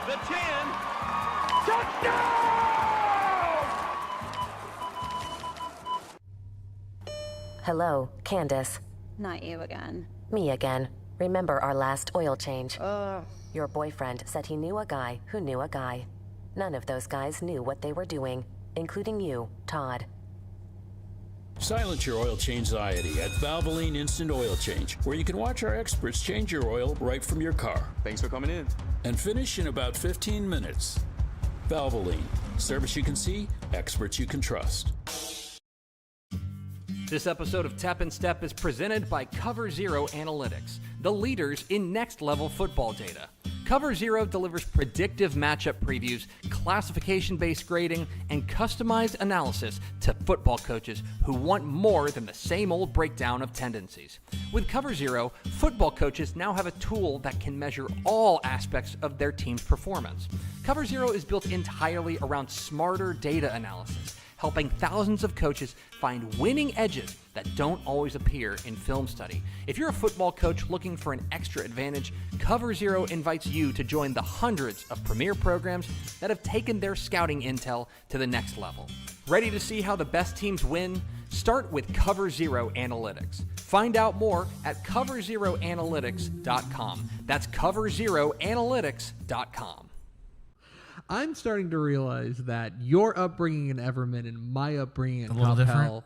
The 10. Touchdown! Hello, Candace. Not you again. Me again. Remember our last oil change? Ugh. Your boyfriend said he knew a guy who knew a guy. None of those guys knew what they were doing, including you, Todd. Silence your oil change anxiety at Valvoline Instant Oil Change, where you can watch our experts change your oil right from your car. Thanks for coming in. And finish in about 15 minutes. Valvoline. Service you can see, experts you can trust. This episode of Tap and Step is presented by Cover Zero Analytics, the leaders in next-level football data. Cover Zero delivers predictive matchup previews, classification-based grading, and customized analysis to football coaches who want more than the same old breakdown of tendencies. With Cover Zero, football coaches now have a tool that can measure all aspects of their team's performance. Cover Zero is built entirely around smarter data analysis, helping thousands of coaches find winning edges that don't always appear in film study. If you're a football coach looking for an extra advantage, Cover Zero invites you to join the hundreds of premier programs that have taken their scouting intel to the next level. Ready to see how the best teams win? Start with Cover Zero Analytics. Find out more at coverzeroanalytics.com. That's coverzeroanalytics.com. I'm starting to realize that your upbringing in Everman and my upbringing in A little Coppell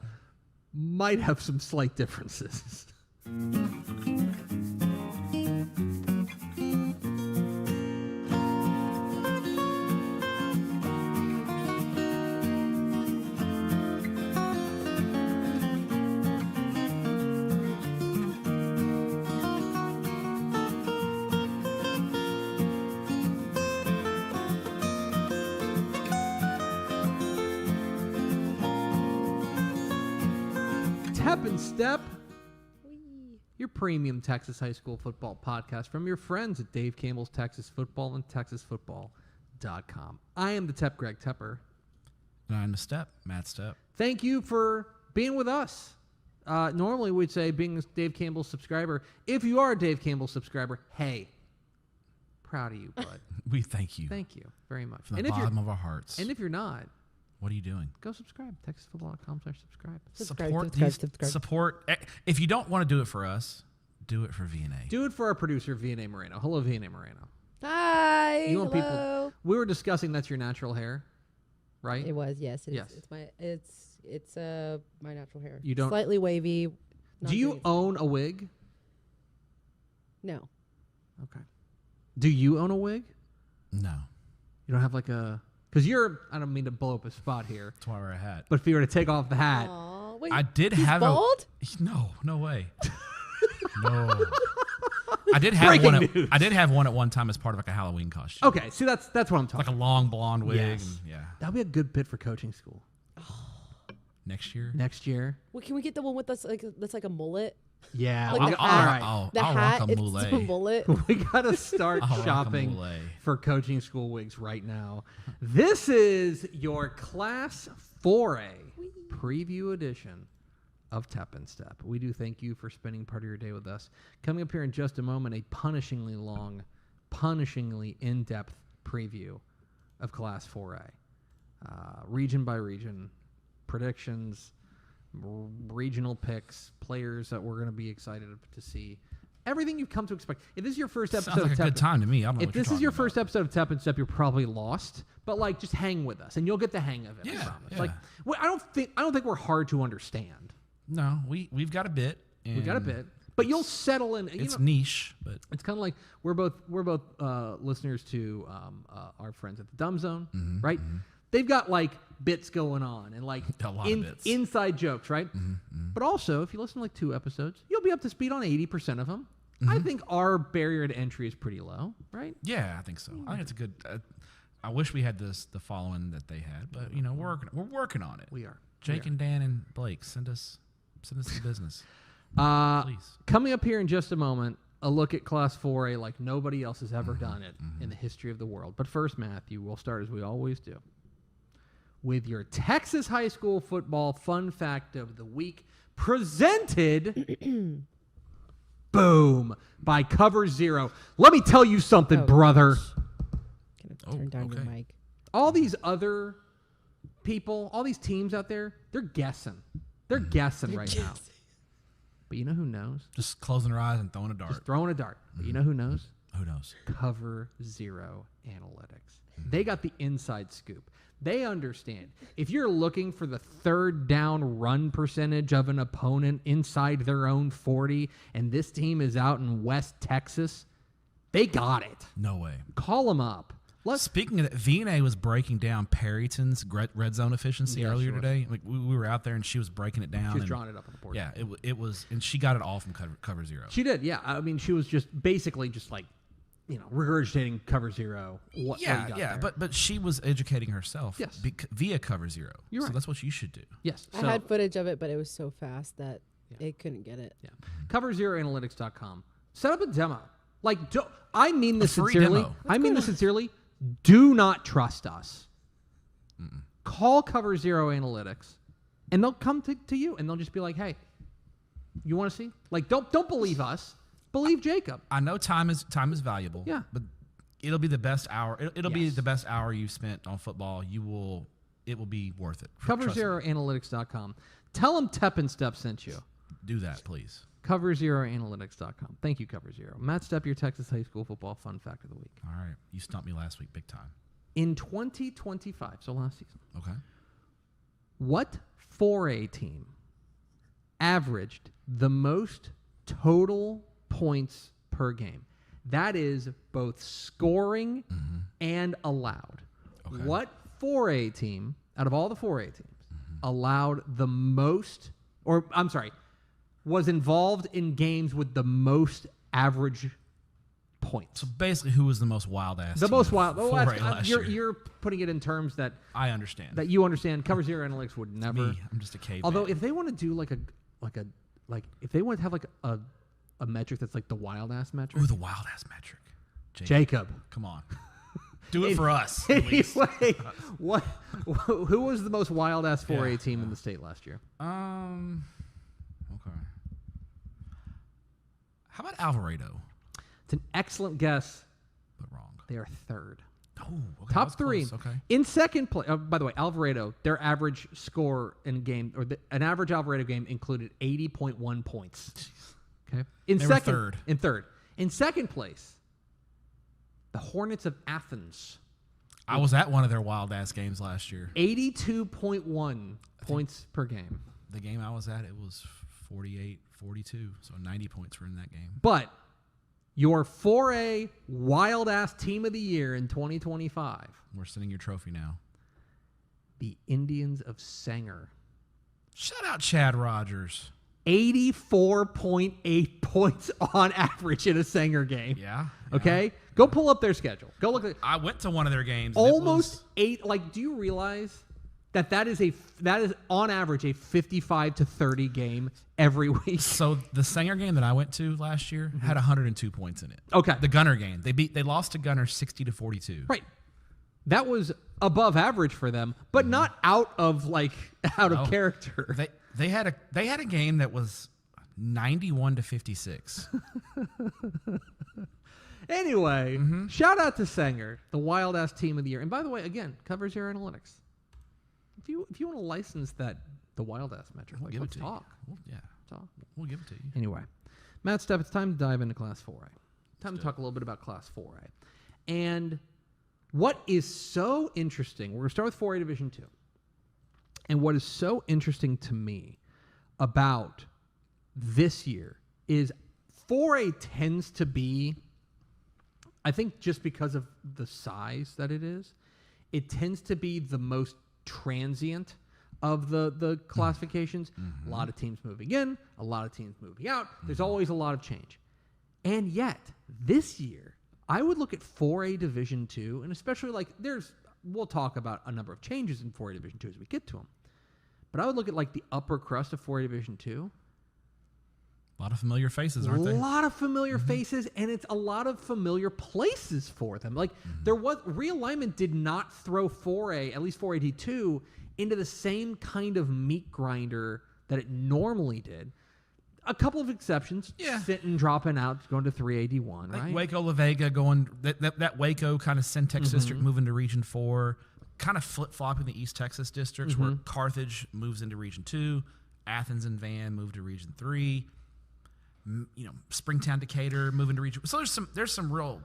might have some slight differences. Tap and Step, your premium Texas high school football podcast from your friends at Dave Campbell's Texas Football and TexasFootball.com. I am the Tep Greg Tepper. And I'm the Stepp, Matt Stepp. Thank you for being with us. Normally we'd say being a Dave Campbell subscriber. If you are a Dave Campbell subscriber, hey, proud of you, bud. We thank you. Thank you very much. From the bottom of our hearts. And if you're not, what are you doing? go subscribe. TexasFootball.com/subscribe. Support. If you don't want to do it for us, do it for VNA. Do it for our producer, VNA Moreno. Hello, VNA Moreno. Hi. You want hello. people? We were discussing that's your natural hair, right? It was, yes. It Yes. is. It's my natural hair. You don't- Slightly wavy. Do you non-wavy. own a wig? No. Okay. Do you own a wig? No. You don't have like a... Because you're... I don't mean to blow up a spot here. That's why I wear a hat. But if you were to take off the hat... Aw, wait, I did he's have bald? No way. No. I did have Breaking one. news. I did have one at one time as part of like a Halloween costume. Okay, see, that's what I'm talking Like a about. long blonde wig. Yes. And, yeah. That'll be a good bit for coaching school. Next year. Next year. Well, can we get the one with us that's like a mullet? Yeah. Like all the right. I'll The rock hat, a it's mullet. a mullet. We got to start I'll rock a shopping mullet. for coaching school wigs right now. This is your Class 4A preview edition of Tap and Step. We do thank you for spending part of your day with us. Coming up here in just a moment, a punishingly long, punishingly in-depth preview of Class 4A. Region by region, predictions, regional picks, players that we're going to be excited to see. Everything you've come to expect. If this is your first episode Sounds like of a Tap good time to me. I don't know if what you're this is your talking first episode of Tap and Step, you're probably lost. But like, just hang with us, and you'll get the hang of it. I Yeah, promise. yeah. Like, I don't think we're hard to understand. No, we've got a bit. We got a and bit, but you'll settle in. It's niche, but It's kind of like we're both listeners to our friends at the Dumb Zone, right? They've got like bits going on and like A lot of bits. inside jokes, right? But also, if you listen to like 2 episodes, you'll be up to speed on 80% of them. I think our barrier to entry is pretty low, right? yeah, I think so. I think it's a good. I wish we had the following that they had, but you know we're working on it. We are. Jake and Dan and Blake, send us the business. Please. Coming up here in just a moment, a look at Class 4A like nobody else has ever done it in the history of the world. But first, Matthew, we'll start as we always do with your Texas high school football fun fact of the week, presented, boom, by Cover Zero. Let me tell you something, brother. Turn down your okay. mic. All these other people, all these teams out there, they're guessing. They're guessing right now. But you know who knows? Just closing their eyes and throwing a dart. Just throwing a dart. But you know who knows? Who knows? Cover Zero Analytics. They got the inside scoop. They understand. If you're looking for the third down run percentage of an opponent inside their own 40, and this team is out in West Texas, they got it. No way. Call them up. Speaking of that, VNA was breaking down Perryton's red zone efficiency Yeah, earlier she was. today. Like we were out there and she was breaking it down. She was and drawing it up on the board. Yeah, it was, and she got it all from cover zero. She did, yeah. I mean, she was just basically just like, regurgitating Cover Zero. What you got there. but she was educating herself. Yes. Via cover zero. You're so right. that's what you should do. Yes. I had footage of it, but it was so fast that it couldn't get it. Yeah. CoverZeroAnalytics.com. Set up a demo. Like, I mean this free sincerely. demo. I mean this sincerely. Do not trust us. Call Cover Zero Analytics, and they'll come to you, and they'll just be like, "Hey, you want to see?" Like, don't believe us. Believe Jacob. I know time is valuable. Yeah. But it'll be the best hour. It'll be Yes. the best hour you've spent on football. It will be worth it. Trust me. CoverZeroAnalytics.com. Tell them Tepp and Stepp sent you. Do that, please. CoverZeroAnalytics.com. Thank you, Cover Zero. Matt Stepp, your Texas high school football fun fact of the week. All right. You stumped me last week, big time. In 2025, so last season, Okay. what 4A team averaged the most total points per game? That is both scoring and allowed. Okay. What 4A team, out of all the 4A teams, allowed the most, was involved in games with the most average points? So basically, who was the most wild ass? The team most of wild. 4A last year? You're putting it in terms that I understand. you understand. Cover Zero Analytics would never. Me, I'm just a caveman. Although if they want to do if they want to have like a metric that's like the wild ass metric. Ooh, the wild ass metric. Jacob. Come on. Do it for us. At least. Anyway, who was the most wild ass 4A Yeah, team in the state last year? Okay. How about Alvarado? It's an excellent guess. But wrong. They are third. Oh, okay. Top that's three. close, Okay. In second place, by the way, Alvarado, their average score in a game, an average Alvarado game included 80.1 points. Okay. In They were second, third. In third. In second place, the Hornets of Athens, I was at one of their wild ass games last year. 82.1 points per game. The game I was at, it was 48-42. So 90 points were in that game. But your 4A wild ass team of the year in 2025, We're sending your trophy now. the Indians of Sanger. Shout out Chad Rogers. 84.8 points on average in a Sanger game. Yeah. Okay? Go pull up their schedule. Go look at I went to one of their games. and it almost was- 8. Like, do you realize that is on average a 55 to 30 game every week? So the Sanger game that I went to last year had 102 points in it. Okay. The Gunner game. They lost to Gunner 60-42. Right. That was above average for them, but not out of No. character. They had a game that was 91-56. Anyway, shout out to Sanger, the wild ass team of the year. And by the way, again, Cover Zero Analytics. If you want to license the wild ass metric, We'll give it let's to talk. you. Yeah. Talk. We'll give it to you. Anyway, Matt Stepp, it's time to dive into Class 4A. Time to talk a little bit about Class 4A. And what is so interesting, we're going to start with 4A Division 2. And what is so interesting to me about this year is 4A tends to be, I think just because of the size that it tends to be the most transient of the classifications. A lot of teams moving in, a lot of teams moving out. There's always a lot of change. And yet, this year, I would look at 4A Division 2, and especially we'll talk about a number of changes in 4A Division 2 as we get to them. But I would look at the upper crust of 4A Division 2. A lot of familiar faces, aren't A they? lot of familiar faces, and it's a lot of familiar places for them. There was realignment did not throw 4A, at least 4A D2, into the same kind of meat grinder that it normally did. A couple of exceptions. Yeah. Sitting, dropping out, going to 381, Like right? Waco La Vega going that Waco kind of Centex district moving to Region 4, kind of flip-flopping the East Texas districts where Carthage moves into Region 2, Athens and Van move to Region 3, Springtown, Decatur move into Region. So there's some real,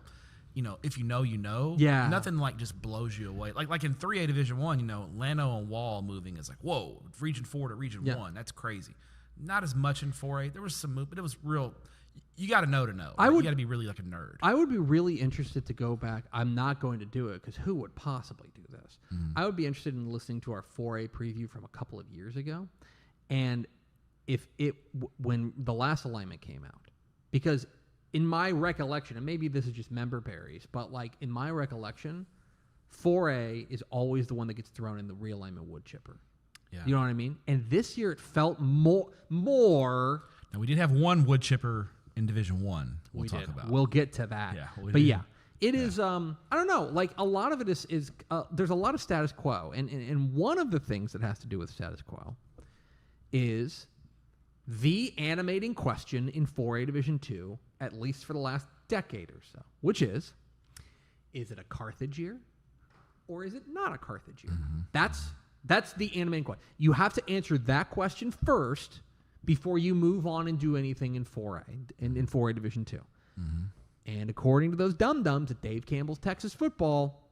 if you know, Yeah. Nothing like just blows you away. Like in 3A Division 1, Llano and Wall moving is like, whoa, Region 4 to Region 1. That's crazy. Not as much in 4A. There was some move, but it was real. You got to know. You got to be really like a nerd. I would be really interested to go back. I'm not going to do it because who would possibly do this? I would be interested in listening to our 4A preview from a couple of years ago, and when the last alignment came out, because in my recollection, and maybe this is just member berries, but like in my recollection, 4A is always the one that gets thrown in the realignment wood chipper. Yeah. You know what I mean? And this year it felt more. Now we did have one wood chipper in Division 1. We'll talk about. We'll get to that. Yeah, but yeah, it is. I don't know. Like a lot of it is there's a lot of status quo, and one of the things that has to do with status quo is the animating question in 4A Division 2, at least for the last decade or so, which is it a Carthage year or is it not a Carthage year? That's the animating question. You have to answer that question first before you move on and do anything in 4A, in 4A Division 2. And according to those dum-dums at Dave Campbell's Texas Football,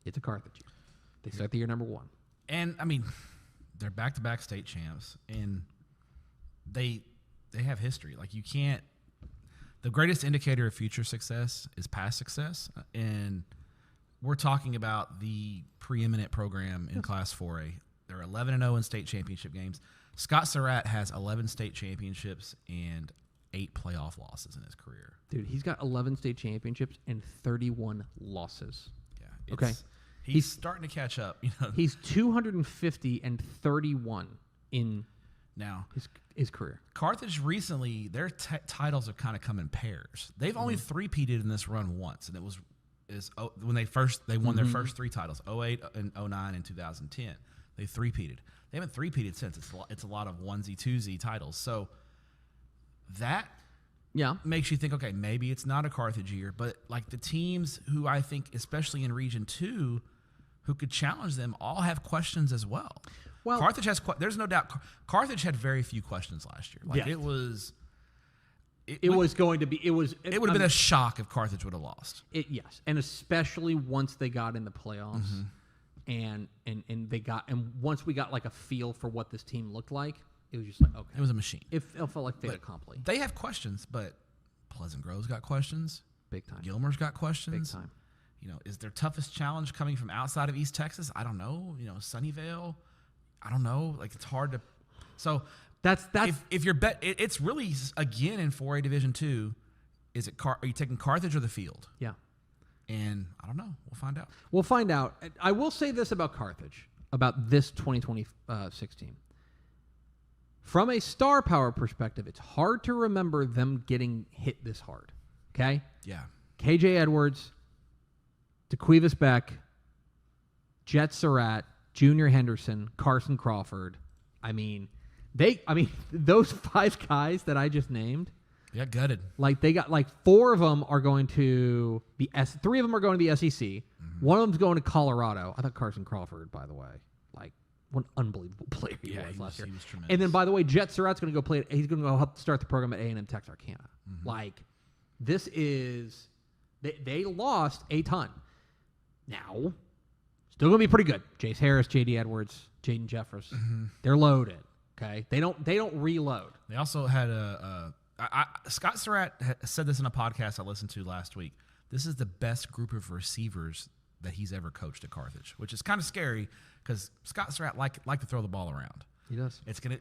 it's a Carthage year. They start the year number 1. And, I mean, they're back-to-back state champs, and they have history. Like, you can't – the greatest indicator of future success is past success, and – we're talking about the preeminent program in Class 4A. They're 11-0 in state championship games. Scott Surratt has 11 state championships and 8 playoff losses in his career. Dude, he's got 11 state championships and 31 losses. Yeah. Okay. He's starting to catch up. He's 250 and 31 in now his career. Carthage recently, their titles have kind of come in pairs. They've only three-peated in this run once, and it was when they won their first 3 titles, 08 and 09 and 2010. They three-peated. They haven't three-peated since. It's a lot of onesie, twosie titles. So that makes you think, okay, maybe it's not a Carthage year, but like the teams who I think, especially in Region 2, who could challenge them all have questions as well. Well, Carthage has, there's no doubt, Carthage had very few questions last year. Like it was... It would have been a shock if Carthage would have lost. Yes, and especially once they got in the playoffs, and once we got like a feel for what this team looked like, it was just like okay, it was a machine. It felt like fait accompli. They have questions, but Pleasant Grove's got questions, big time. Gilmer's got questions, big time. Is their toughest challenge coming from outside of East Texas? I don't know. Sunnyvale, I don't know. Like it's hard to. So. That's if you're it's really again in 4A Division 2. Are you taking Carthage or the field? Yeah, and I don't know. We'll find out. We'll find out. I will say this about Carthage, about this 2026 team. From a star power perspective, it's hard to remember them getting hit this hard. Okay. Yeah. KJ Edwards, DeQuivis Beck, Jet Surratt, Junior Henderson, Carson Crawford. Those 5 guys that I just named. Yeah, gutted. Like they got 4 of them are going to the 3 of them are going to the SEC. One of them's going to Colorado. I thought Carson Crawford, by the way, what an unbelievable player he was last year. He was tremendous. And then, by the way, Jet Surratt's going to go play. He's going to go help start the program at A&M Texarkana. This is they lost a ton. Now, still going to be pretty good. Jace Harris, J.D. Edwards, Jaden Jeffers. They're loaded. Okay, they don't reload. They also had Scott Surratt said this in a podcast I listened to last week. This is the best group of receivers that he's ever coached at Carthage, which is kind of scary because Scott Surratt like to throw the ball around. He does. It's gonna,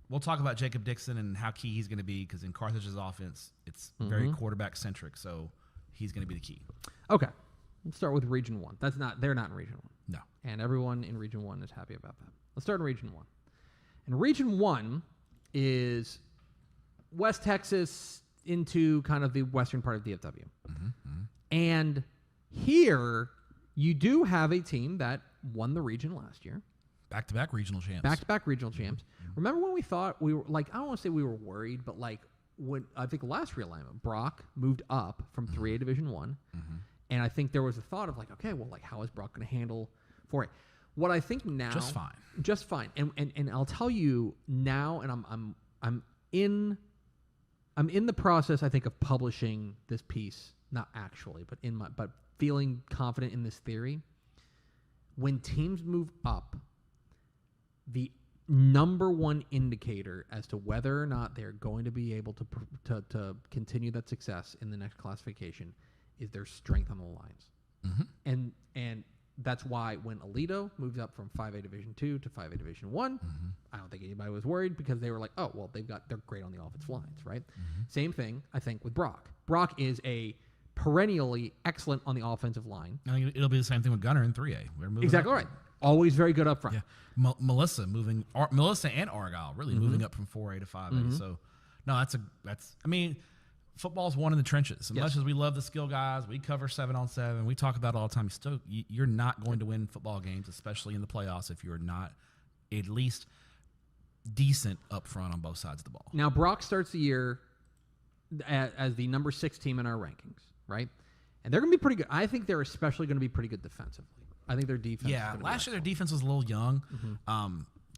we'll talk about Jacob Dixon and how key he's going to be because in Carthage's offense, it's very quarterback centric. So he's going to be the key. Okay, let's start with Region 1. They're not in Region 1. No, and everyone in Region 1 is happy about that. Let's start in Region 1. And Region 1 is West Texas into kind of the western part of DFW. And here you do have a team that won the region last year. Back-to-back regional champs. Back-to-back regional champs. Remember when we thought we were like, I don't want to say we were worried, but like when I think last realignment, Brock moved up from 3A Division 1. And I think there was a thought of like, okay, well, like how is Brock going to handle 4A? What I think now, just fine. And I'll tell you now, and I'm in the process, I think, of publishing this piece, not actually, but feeling confident in this theory. When teams move up, the number one indicator as to whether or not they're going to be able to continue that success in the next classification is their strength on the lines. And that's why when Alito moved up from 5A Division 2 to 5A Division 1, I don't think anybody was worried because they were like, oh, well, they're great on the offensive lines, right? Same thing, I think, with Brock. Brock is a perennially excellent on the offensive line. I think it'll be the same thing with Gunner in 3A. We're moving exactly right. Always very good up front. Yeah, Melissa and Argyle really moving up from 4A to 5A. So, no, I mean, football's won in the trenches. As much as we love the skill guys, we cover 7-on-7. We talk about it all the time. You're not going to win football games, especially in the playoffs, if you're not at least decent up front on both sides of the ball. Now, Brock starts the year as the number 6 team in our rankings, right? And they're going to be pretty good. I think they're especially going to be pretty good defensively. I think their defense. Yeah, last year their defense was a little young.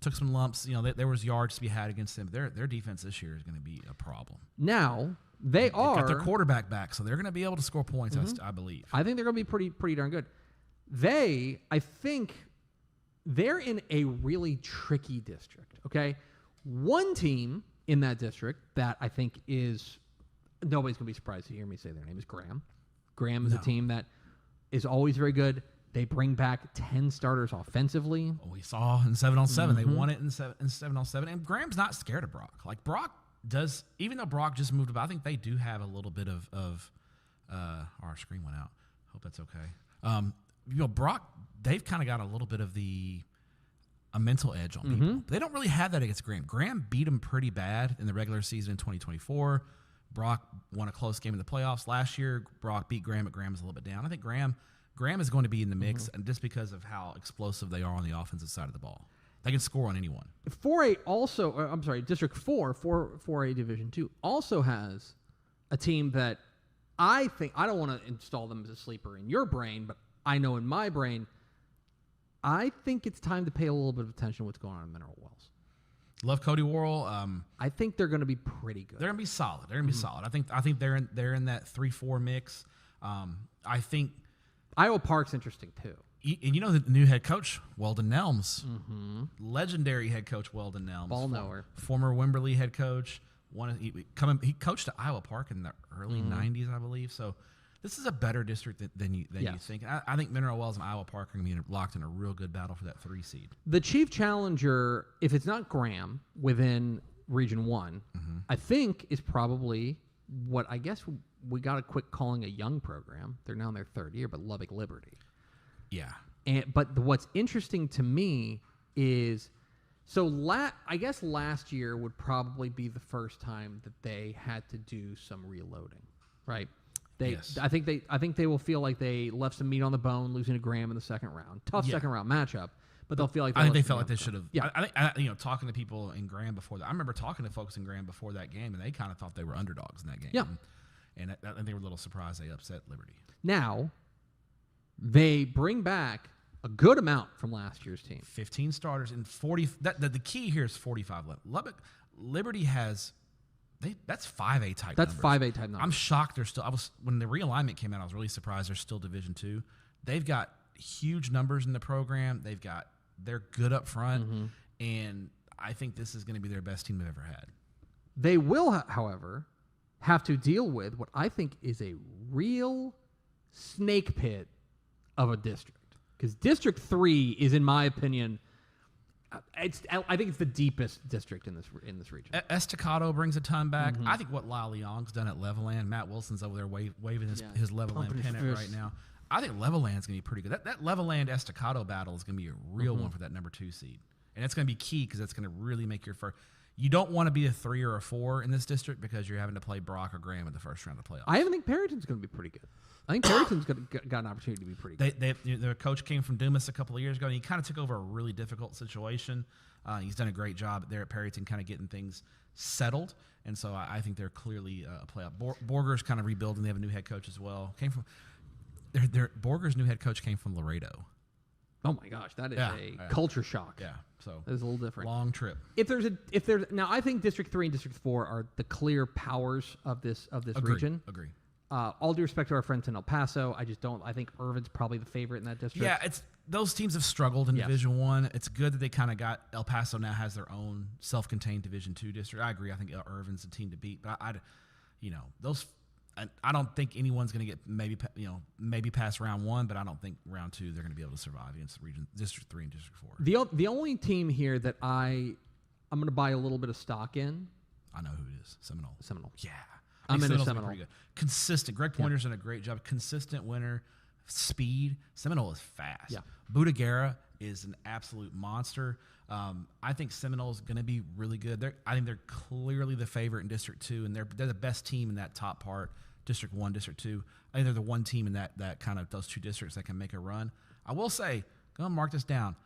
Took some lumps. You know, there was yards to be had against them. Their defense this year is going to be a problem. Now They've got their quarterback back, so they're going to be able to score points. I believe. I think they're going to be pretty darn good. I think they're in a really tricky district. Okay, one team in that district that I think is nobody's going to be surprised to hear me say their name is Graham. Graham is a team that is always very good. They bring back 10 starters offensively. We saw in 7-on-7. They won it in 7-on-7. And Graham's not scared of Brock. Like, Brock does, even though Brock just moved up, I think they do have a little bit of our screen went out. Hope that's okay. Brock, they've kind of got a little bit of a mental edge on people. They don't really have that against Graham. Graham beat them pretty bad in the regular season in 2024. Brock won a close game in the playoffs last year. Brock beat Graham, but Graham is a little bit down. I think Graham is going to be in the mix, and just because of how explosive they are on the offensive side of the ball. They can score on anyone. 4A also, District 4, 4A Division 2, also has a team that I think, I don't want to install them as a sleeper in your brain, but I know in my brain, I think it's time to pay a little bit of attention to what's going on in Mineral Wells. Love Cody Worrell. I think they're going to be pretty good. They're going to be solid. I think they're in that 3-4 mix. I think Iowa Park's interesting too. And you know the new head coach, Weldon Nelms, legendary head coach Weldon Nelms, ball knower, former Wimberley head coach. He coached at Iowa Park in the early '90s, I believe. So this is a better district than you think. I think Mineral Wells and Iowa Park are going to be locked in a real good battle for that 3 seed. The chief challenger, if it's not Graham within Region 1, I think is probably what I guess we got to quit calling a young program. They're now in their 3rd year, but Lubbock Liberty. Yeah. But what's interesting to me is, I guess last year would probably be the first time that they had to do some reloading, right? Yes. I think they will feel like they left some meat on the bone, losing to Graham in the second round. Tough second round matchup, but they'll feel like they felt like they should have. Yeah. I think talking to people in Graham before that, I remember talking to folks in Graham before that game, and they kind of thought they were underdogs in that game. Yeah. And they were a little surprised they upset Liberty. Now, they bring back a good amount from last year's team. 15 starters and 40. The key here is 45. Liberty has. That's 5A type. That's numbers. 5A type numbers. I'm shocked they're still. When the realignment came out, I was really surprised they're still Division 2. They've got huge numbers in the program. They're good up front, and I think this is going to be their best team they've ever had. They will, however, have to deal with what I think is a real snake pit of a district, because District 3 is, in my opinion, I think it's the deepest district in this region. Estacado brings a ton back. I think what Lyle Leong's done at Levelland, Matt Wilson's over there waving his Levelland pennant right now. I think Levelland's going to be pretty good. That Levelland Estacado battle is going to be a real one for that number 2 seed, and it's going to be key because that's going to really make your first. You don't want to be a 3 or a 4 in this district because you're having to play Brock or Graham in the first round of playoffs. I even think Perryton's going to be pretty good. I think Perryton's got an opportunity to be pretty good. Their coach came from Dumas a couple of years ago, and he kind of took over a really difficult situation. He's done a great job there at Perryton, kind of getting things settled, and so I think they're clearly a playoff. Borger's kind of rebuilding. They have a new head coach as well. Borger's new head coach came from Laredo. Oh my gosh, that is culture shock. Yeah, so that is a little different. Long trip. If there's now, I think District 3 and District 4 are the clear powers of this region. Agree. All due respect to our friends in El Paso, I just don't. I think Irvin's probably the favorite in that district. Yeah, those teams have struggled in Division 1. It's good that they kind of got El Paso now has their own self-contained Division 2 district. I agree. I think Irvin's the team to beat, but I don't think anyone's going to get maybe past round 1, but I don't think round 2 they're going to be able to survive against District 3 and District 4. The only team here that I'm going to buy a little bit of stock in. I know who it is. Seminole. Yeah. I'm in a Seminole's Seminole. pretty good. Consistent. Greg Pointer's done a great job. Consistent winner. Speed. Seminole is fast. Yeah. Budagera is an absolute monster. I think Seminole is going to be really good. I think they're clearly the favorite in District 2, and they're the best team in that top part. District 1, District 2. I think they're the one team in that kind of those two districts that can make a run. I will say, go and mark this down.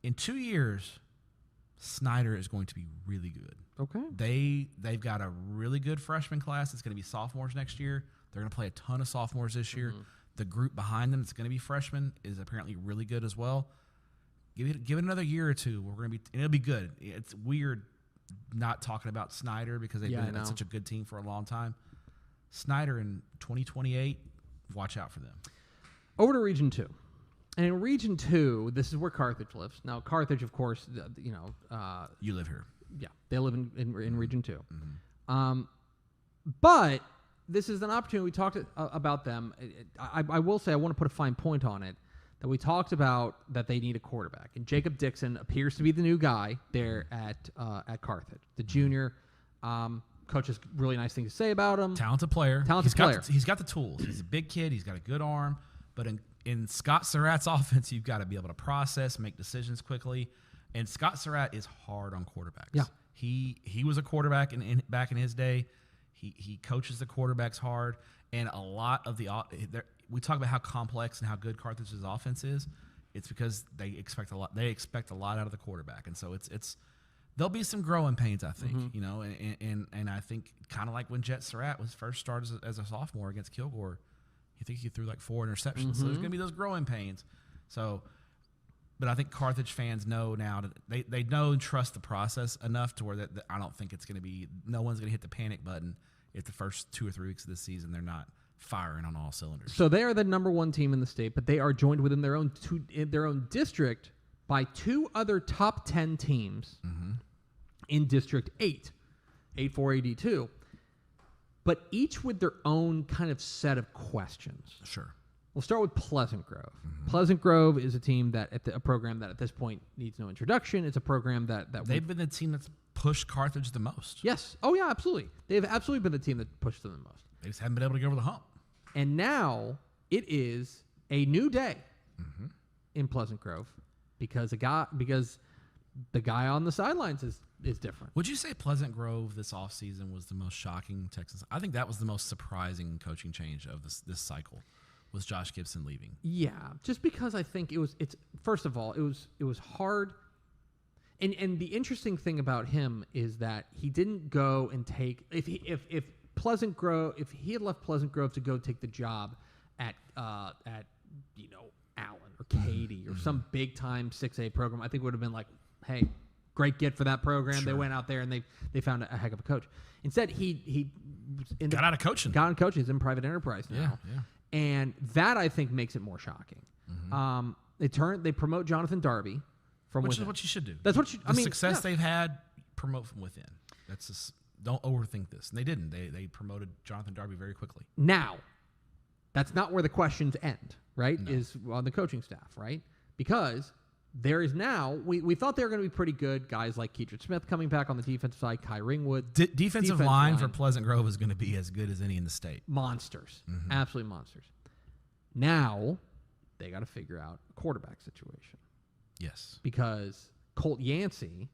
In 2 years, Snyder is going to be really good. Okay. They've got a really good freshman class. It's going to be sophomores next year. They're going to play a ton of sophomores this year. The group behind them that's going to be freshmen is apparently really good as well. Give it another year or two. And it'll be good. It's weird not talking about Snyder because they've been such a good team for a long time. Snyder in 2028, watch out for them. Over to Region 2. And in Region 2, this is where Carthage lives. Now, Carthage, of course, You live here. Yeah, they live in Region 2. Mm-hmm. But this is an opportunity. We talked about them. I will say I want to put a fine point on it, that we talked about that they need a quarterback. And Jacob Dixon appears to be the new guy there at Carthage, the junior. Coach has really nice things to say about him. Talented player. He's got the tools. He's a big kid. He's got a good arm. But in Scott Surratt's offense, you've got to be able to process, make decisions quickly. And Scott Surratt is hard on quarterbacks. Yeah. He was a quarterback back in his day. He coaches the quarterbacks hard. And a lot of we talk about how complex and how good Carthage's offense is. It's because they expect a lot. They expect a lot out of the quarterback. And so there'll be some growing pains, I think, and I think kind of like when Jet Surratt was first started as a sophomore against Kilgore, you think he threw like 4 interceptions. So there's going to be those growing pains. So, but I think Carthage fans know now that they know and trust the process enough to where that I don't think it's going to be, no one's going to hit the panic button if the first 2 or 3 weeks of this season they're not firing on all cylinders. So they are the number 1 team in the state, but they are joined within their own district by 2 other top 10 teams in District 8, 8-4-AD2, but each with their own kind of set of questions. Sure. We'll start with Pleasant Grove. Pleasant Grove is a team a program that at this point needs no introduction. It's a program that they've been the team that's pushed Carthage the most. Yes. Oh yeah, absolutely. They've absolutely been the team that pushed them the most. They just haven't been able to get over the hump. And now it is a new day in Pleasant Grove because the guy on the sidelines is different. Would you say Pleasant Grove this offseason was the most shocking Texas? I think that was the most surprising coaching change of this cycle, was Josh Gibson leaving. Yeah, just because I think it's first of all, it was hard. And the interesting thing about him is that he didn't go and take if Pleasant Grove, if he had left Pleasant Grove to go take the job at Allen or Katy or some big time 6A program, I think it would have been like, hey, great get for that program. Sure. They went out there and they found a heck of a coach. Instead, he got out of coaching. Got out of coaching. He's in private enterprise now. Yeah. And that I think makes it more shocking. They promote Jonathan Darby from which within. Is what you should do. That's what you. The success they've had, promote from within. That's just, don't overthink this. And they didn't. They promoted Jonathan Darby very quickly. Now, that's not where the questions end, right? No. Is on the coaching staff, right? Because there is now, we thought they were going to be pretty good. Guys like Keidret Smith coming back on the defensive side, Kai Ringwood. Defensive line for Pleasant Grove is going to be as good as any in the state. Monsters. Absolute monsters. Now, they got to figure out a quarterback situation. Yes. Because Colt Yancey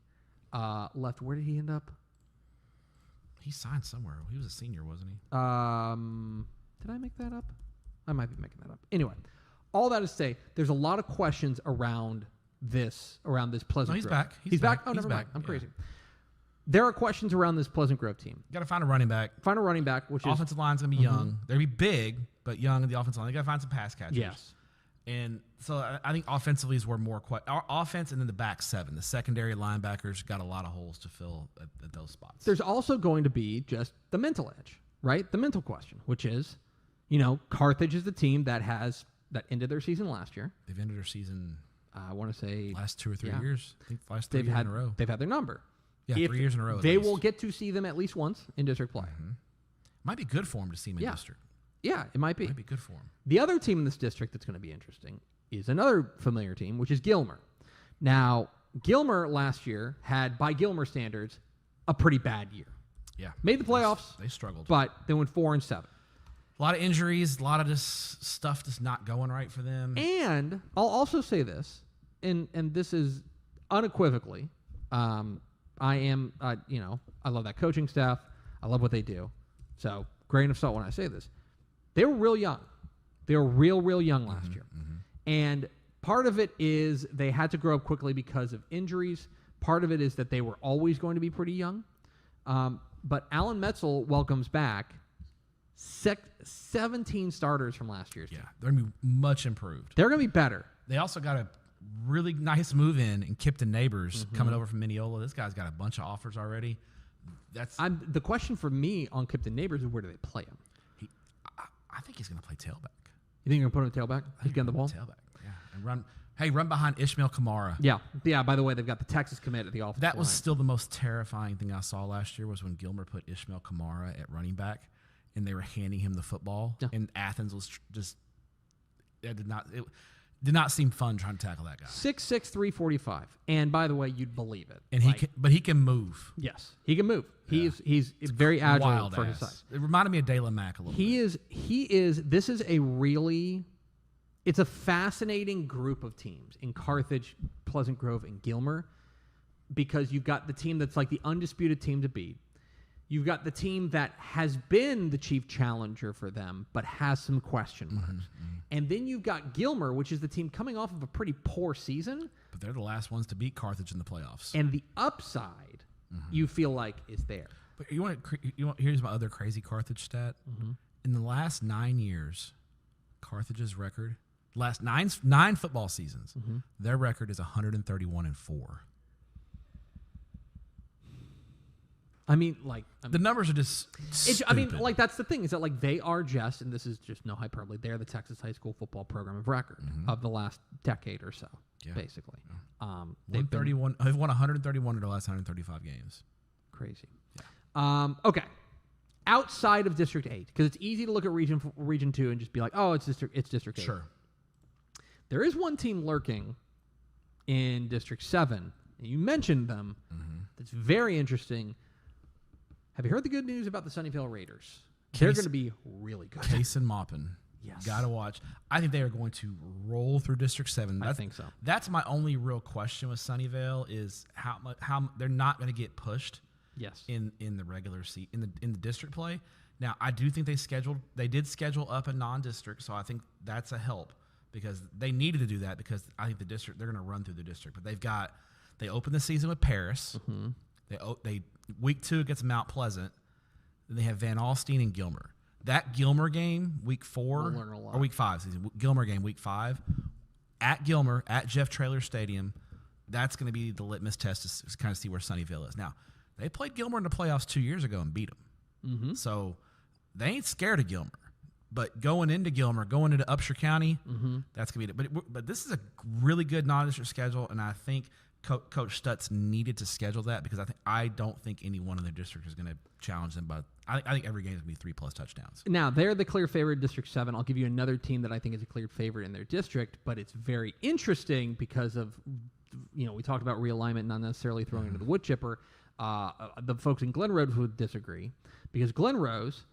left. Where did he end up? He signed somewhere. He was a senior, wasn't he? Did I make that up? I might be making that up. Anyway, all that is to say, there's a lot of questions around this Pleasant No, he's Grove. back. He's back? Oh, He's never mind. back. I'm Yeah. crazy. There are questions around this Pleasant Grove team. Got to find a running back. Find a running back, which is... Offensive line's going to be young. They're going to be big, but young in the offensive line. They got to find some pass catchers. Yes. And so I think offensively is where more our offense and then the back seven. The secondary linebackers got a lot of holes to fill at those spots. There's also going to be just the mental edge, right? The mental question, which is, Carthage is the team that ended their season last year. They've ended their season. I want to say Last 2 or 3 yeah. years. I think last 3 years in a row. They've had their number. Yeah, 3 years in a row. They will get to see them at least once in district play. Might be good for them to see them in district. Yeah, it might be. Might be good for them. The other team in this district that's going to be interesting is another familiar team, which is Gilmer. Now, Gilmer last year had, by Gilmer standards, a pretty bad year. Yeah. Made the playoffs. They struggled. But they went 4-7. A lot of injuries, a lot of this stuff just not going right for them. And I'll also say this, and this is unequivocally, I love that coaching staff. I love what they do. So, grain of salt when I say this. They were real young. They were real young last year. And part of it is they had to grow up quickly because of injuries. Part of it is that they were always going to be pretty young. But Alan Metzel welcomes back 17 starters from last year's team. They're going to be much improved. They're going to be better. They also got a really nice move in Kipton Neighbors coming over from Mineola. This guy's got a bunch of offers already. The question for me on Kipton Neighbors is where do they play him? I think he's going to play tailback. You think you're going to put him tailback? He's getting the ball? Tailback, yeah. And run behind Ishmael Kamara. Yeah, by the way, they've got the Texas commit at the offensive That was line. still the most terrifying thing I saw last year was when Gilmer put Ishmael Kamara at running back and they were handing him the football. Yeah. And Athens was just it did not seem fun trying to tackle that guy. 6'6", 345. And by the way, you'd believe it. And he can move. Yes, he can move. He's very agile Wild for ass. his size. It reminded me of Dalen Mack a little bit. This is a really, it's a fascinating group of teams in Carthage, Pleasant Grove, and Gilmer, because you've got the team that's like the undisputed team to beat. You've got the team that has been the chief challenger for them, but has some question marks. And then you've got Gilmer, which is the team coming off of a pretty poor season. But they're the last ones to beat Carthage in the playoffs. And the upside, you feel like, is there. But here's my other crazy Carthage stat. In the last 9 years, Carthage's record, last nine football seasons, their record is 131-4. The numbers are just stupid. That's the thing, is that they are just, and this is just no hyperbole, they're the Texas high school football program of record of the last decade or so, basically. They've won 131 of their last 135 games. Crazy. Yeah. Okay. Outside of District 8, because it's easy to look at Region 2 and just be like, oh, it's District 8. Sure. There is one team lurking in District 7, and you mentioned them, that's very interesting. Have you heard the good news about the Sunnyvale Raiders? They're going to be really good. Case and Maupin. Yes. Got to watch. I think they are going to roll through District 7. I think so. That's my only real question with Sunnyvale is how they're not going to get pushed. Yes. In the regular seat in the district play. Now I do think they did schedule up a non-district, so I think that's a help because they needed to do that because I think they're going to run through the district. But they opened the season with Paris. They week 2 against Mount Pleasant. Then they have Van Alstyne and Gilmer. That Gilmer game week 4 or week 5 Gilmer game week 5 at Gilmer at Jeff Traylor Stadium. That's going to be the litmus test to kind of see where Sunnyvale is now. They played Gilmer in the playoffs 2 years ago and beat them. So they ain't scared of Gilmer. But going into Gilmer, going into Upshur County, that's going to be it. But this is a really good non-district schedule, and I think Coach Stutz needed to schedule that because I don't think any one of their districts is going to challenge them. But I think every game is going to be 3+ touchdowns. Now, they're the clear favorite in District 7. I'll give you another team that I think is a clear favorite in their district, but it's very interesting because of, we talked about realignment, not necessarily throwing into the wood chipper. The folks in Glen Rose would disagree because Glen Rose,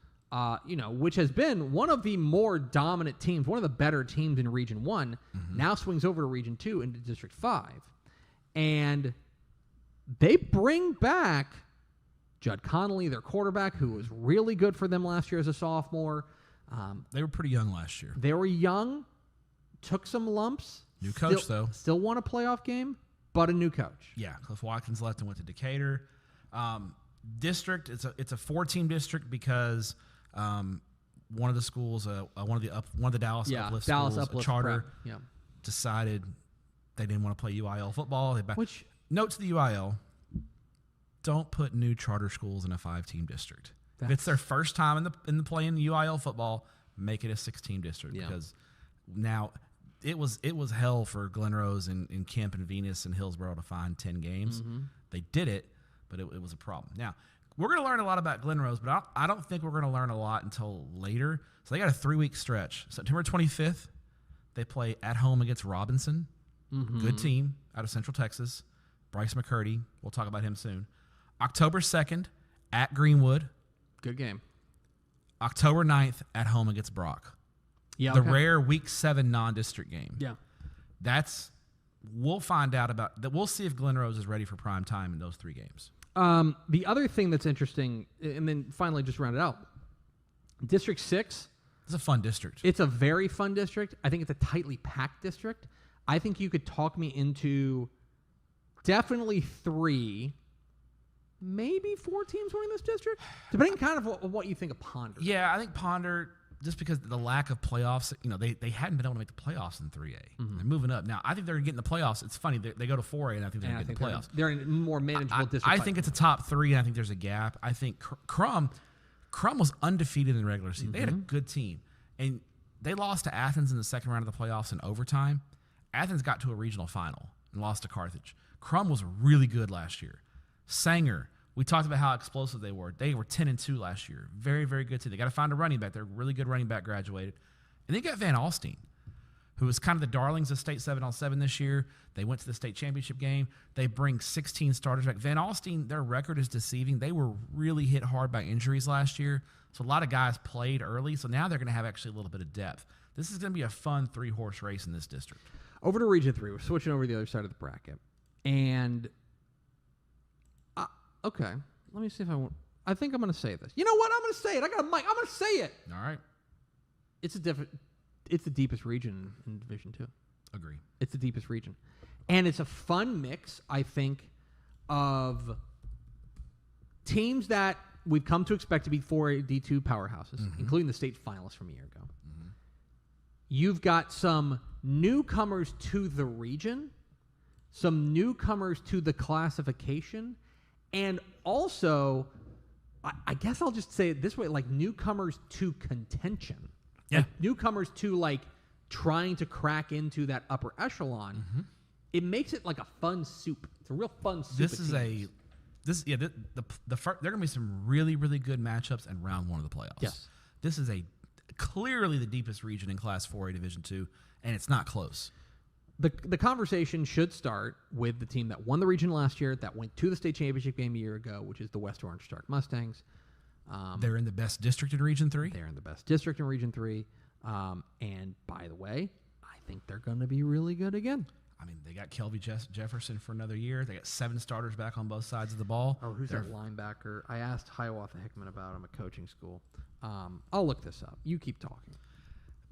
which has been one of the more dominant teams, one of the better teams in Region 1, now swings over to Region 2 into District 5. And they bring back Judd Connolly, their quarterback, who was really good for them last year as a sophomore. They were pretty young last year. They were young, took some lumps. New coach, though. Still won a playoff game, but a new coach. Yeah, Cliff Watkins left and went to Decatur. District, it's a 4-team district because one of the schools, one of the Dallas Uplift schools, Uplift charter, prep. decided they didn't want to play UIL football. Which, note to the UIL, don't put new charter schools in a 5-team district. If it's their first time in the playing UIL football, make it a 6-team district because now it was hell for Glen Rose and Kemp and Venus and Hillsborough to find 10 games. They did it, but it was a problem. Now we're going to learn a lot about Glen Rose, but I don't think we're going to learn a lot until later. So they got a 3-week stretch. September 25th, they play at home against Robinson, good team out of Central Texas. Bryce McCurdy, we'll talk about him soon. October 2nd at Greenwood. good game. October 9th at home against Brock. Yeah, The rare Week 7 non-district game. Yeah. We'll find out about that. We'll see if Glen Rose is ready for prime time in those 3 games. The other thing that's interesting, and then finally just round it out, District 6. It's a fun district. It's a very fun district. I think it's a tightly packed district. I think you could talk me into definitely 3, maybe 4 teams winning this district, depending kind of what you think of Ponder. Yeah, I think Ponder, just because the lack of playoffs, they hadn't been able to make the playoffs in 3A. They're moving up. Now, I think they're going to get in the playoffs. It's funny. They go to 4A, and I think they're going to get in the playoffs. They're in a more manageable district. I think it's a top 3, and I think there's a gap. I think Crum was undefeated in the regular season. They had a good team, and they lost to Athens in the second round of the playoffs in overtime. Athens got to a regional final and lost to Carthage. Crum was really good last year. Sanger, we talked about how explosive they were. They were 10-2 last year. Very, very good team. They got to find a running back. They're a really good running back, graduated. And they got Van Alstyne, who was kind of the darlings of state 7-on-7 this year. They went to the state championship game. They bring 16 starters back. Van Alstyne, their record is deceiving. They were really hit hard by injuries last year. So a lot of guys played early. So now they're going to have actually a little bit of depth. This is going to be a fun 3-horse race in this district. Over to Region 3. We're switching over to the other side of the bracket. And, okay, let me see if I think I'm going to say this. You know what? I'm going to say it. I got a mic. I'm going to say it. All right. It's the deepest region in Division 2. Agree. It's the deepest region. And it's a fun mix, I think, of teams that we've come to expect to be 4A D2 powerhouses, including the state finalists from a year ago. You've got some newcomers to the region, some newcomers to the classification, and also, I guess I'll just say it this way, like newcomers to contention. Yeah. Like newcomers to like trying to crack into that upper echelon. It makes it like a fun soup. It's a real fun soup. There are going to be some really, really good matchups in round 1 of the playoffs. Yes. This is clearly the deepest region in Class 4A Division 2, and it's not close. The conversation should start with the team that won the region last year, that went to the state championship game a year ago, which is the West Orange Stark Mustangs. They're in the best district in Region 3. They're in the best district in Region 3. And by the way, I think they're going to be really good again. I mean, they got Kelby Jefferson for another year. They got 7 starters back on both sides of the ball. Oh, who's that linebacker? I asked Hiawatha Hickman about him at coaching school. I'll look this up. You keep talking.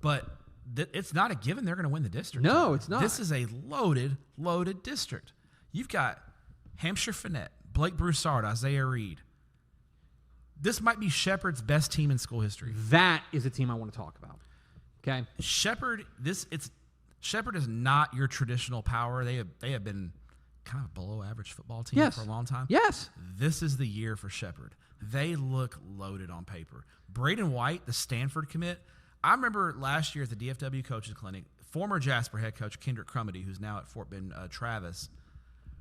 But it's not a given they're going to win the district. No, it's not. This is a loaded district. You've got Hampshire Finette, Blake Broussard, Isaiah Reed. This might be Shepherd's best team in school history. That is a team I want to talk about. Okay. Shepherd is not your traditional power. They have been kind of a below average football team for a long time. Yes. This is the year for Shepherd. They look loaded on paper. Braden White, the Stanford commit. I remember last year at the DFW Coaches Clinic, former Jasper head coach Kendrick Crumity, who's now at Fort Bend Travis,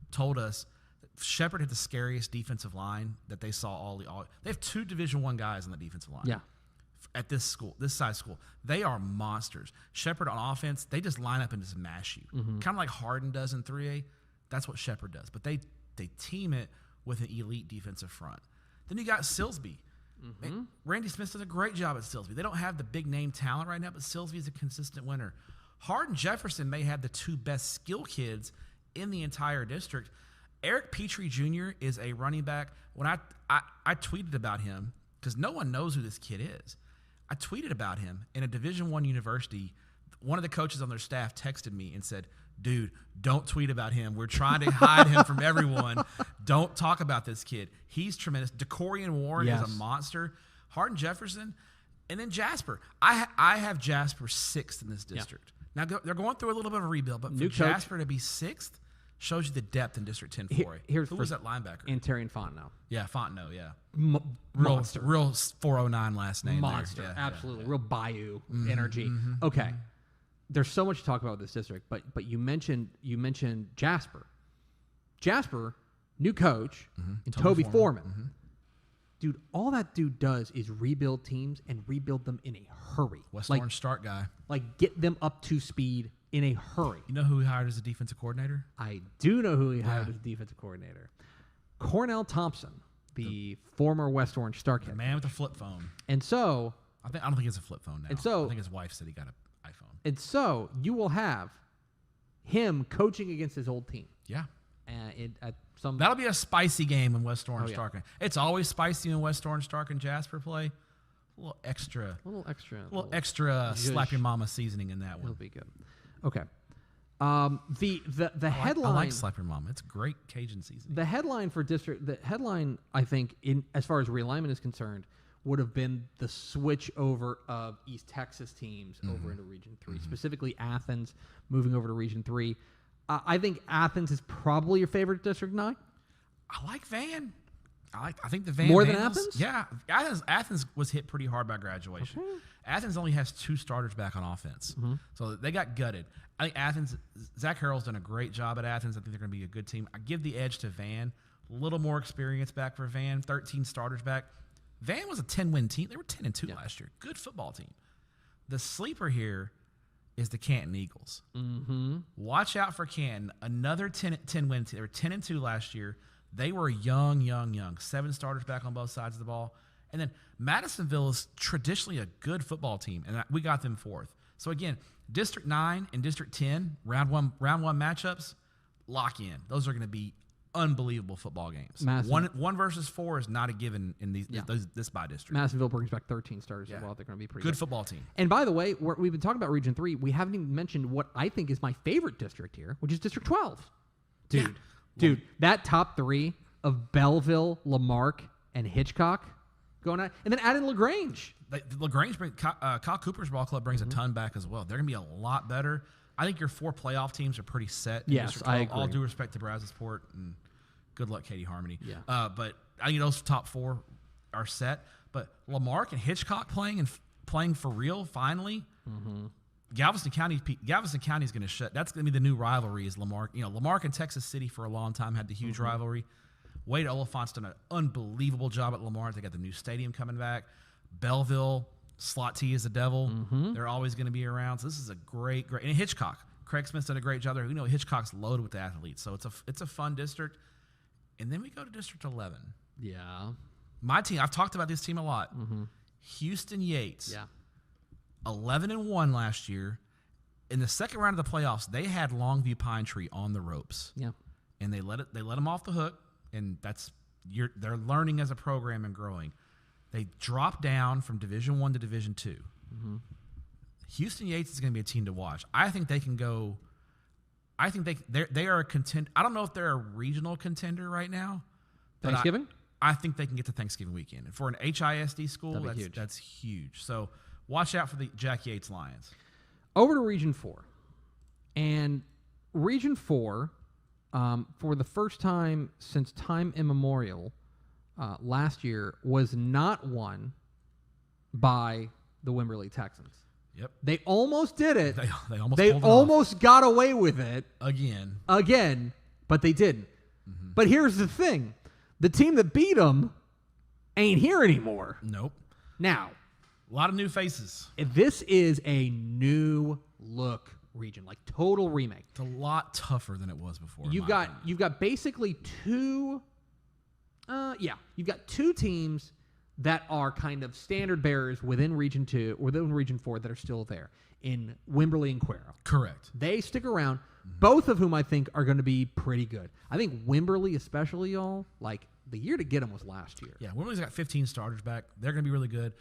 told us that Shepherd had the scariest defensive line that they saw all. They have 2 Division I guys on the defensive line. Yeah. At this size school, they are monsters. Shepherd on offense, they just line up and just mash you, kind of like Hardin does in 3A. That's what Shepherd does, but they team it with an elite defensive front. Then you got Silsby. Randy Smith does a great job at Silsby. They don't have the big name talent right now, but Silsby is a consistent winner. Hardin Jefferson may have the 2 best skill kids in the entire district. Eric Petrie Jr. is a running back. When I tweeted about him, because no one knows who this kid is, I tweeted about him in a Division I university. One of the coaches on their staff texted me and said, dude, don't tweet about him. We're trying to hide him from everyone. Don't talk about this kid. He's tremendous. DeCorian Warren is a monster. Hardin Jefferson. And then Jasper. I have Jasper 6th in this district. Now, they're going through a little bit of a rebuild, but for Jasper to be 6th shows you the depth in District 10 4A. Who was that linebacker? Antarian Fontenot. Yeah, Fontenot, yeah. Monster. Real 409 last name. Monster, there. absolutely. Real Bayou energy. Okay. There's so much to talk about with this district, but you mentioned Jasper. Jasper, new coach, and Toby Foreman. Dude, all that dude does is rebuild teams and rebuild them in a hurry. West Orange start guy. Like, get them up to speed in a hurry. You know who he hired as a defensive coordinator? I do know who he hired as defensive coordinator. Cornell Thompson, the former West Orange star kid. The man with the flip phone. And so... I don't think it's a flip phone now. And so... I think his wife said he got an iPhone. And so, you will have him coaching against his old team. Yeah. That'll be a spicy game when West Orange Stark. It's always spicy when West Orange Stark and Jasper play. A little extra slap your mama seasoning in that one. It'll be good. Okay. The headline. I like slap your mama. It's great Cajun seasoning. The headline for district. The headline, I think, as far as realignment is concerned, would have been the switch over of East Texas teams over into Region 3, specifically Athens moving over to Region 3. I think Athens is probably your favorite District 9. I like Van. I think the Van more Vandals, than Athens. Yeah, Athens was hit pretty hard by graduation. Okay. Athens only has 2 starters back on offense, so they got gutted. I think Athens. Zach Harrell's done a great job at Athens. I think they're going to be a good team. I give the edge to Van. A little more experience back for Van. 13 starters back. Van was a 10-win team. They were 10-2 last year. Good football team. The sleeper here is the Canton Eagles. Watch out for Canton. Another 10-win team. They were 10-2 last year. They were young. 7 starters back on both sides of the ball. And then Madisonville is traditionally a good football team, and we got them 4th. So again, District 9 and District 10, round one matchups, lock in. Those are going to be unbelievable football games. 1 versus 4 is not a given in this by district. Madisonville brings back 13 starters as well. They're going to be pretty good football team. And by the way, we've been talking about Region 3. We haven't even mentioned what I think is my favorite district here, which is District 12. Dude, that top 3 of Belleville, Lamarck, and Hitchcock going on, and then add in LaGrange. LaGrange Kyle Cooper's ball club brings a ton back as well. They're going to be a lot better. I think your 4 playoff teams are pretty set. Yes, I agree. All due respect to Brazosport and good luck, Katie Harmony. Yeah. But I think those top 4 are set. But Lamarck and Hitchcock playing for real finally. Galveston County is going to shut. That's going to be the new rivalry. Is Lamarck? Lamarck and Texas City for a long time had the huge rivalry. Wade Oliphant's done an unbelievable job at Lamarck. They got the new stadium coming back. Belleville, Slot T is the devil. They're always going to be around. So this is a great. And Hitchcock. Craig Smith's done a great job there. Hitchcock's loaded with athletes, so it's a fun district. And then we go to District 11. Yeah. My team. I've talked about this team a lot. Houston Yates. Yeah. 11-1 last year. In the second round of the playoffs, they had Longview Pine Tree on the ropes. Yeah. And they let them off the hook, and they're learning as a program and growing. They dropped down from Division 1 to Division 2. Houston Yates is going to be a team to watch. I think they can go. I think they are a contender. I don't know if they're a regional contender right now. Thanksgiving? I think they can get to Thanksgiving weekend. And for an HISD school, that's huge. So watch out for the Jack Yates Lions. Over to Region 4. And Region 4, for the first time since time immemorial, last year, was not won by the Wimberley Texans. Yep. They almost did it. They almost got away with it. Again, but they didn't. But here's the thing. The team that beat them ain't here anymore. Nope. Now, a lot of new faces. This is a new look region, like total remake. It's a lot tougher than it was before. You've got basically two teams that are kind of standard bearers within Region 2, within Region 4 that are still there in Wimberley and Cuero. Correct. They stick around. both of whom I think are going to be pretty good. I think Wimberley, especially, y'all, like the year to get him was last year. Yeah, Wimberley's got 15 starters back. They're going to be really good.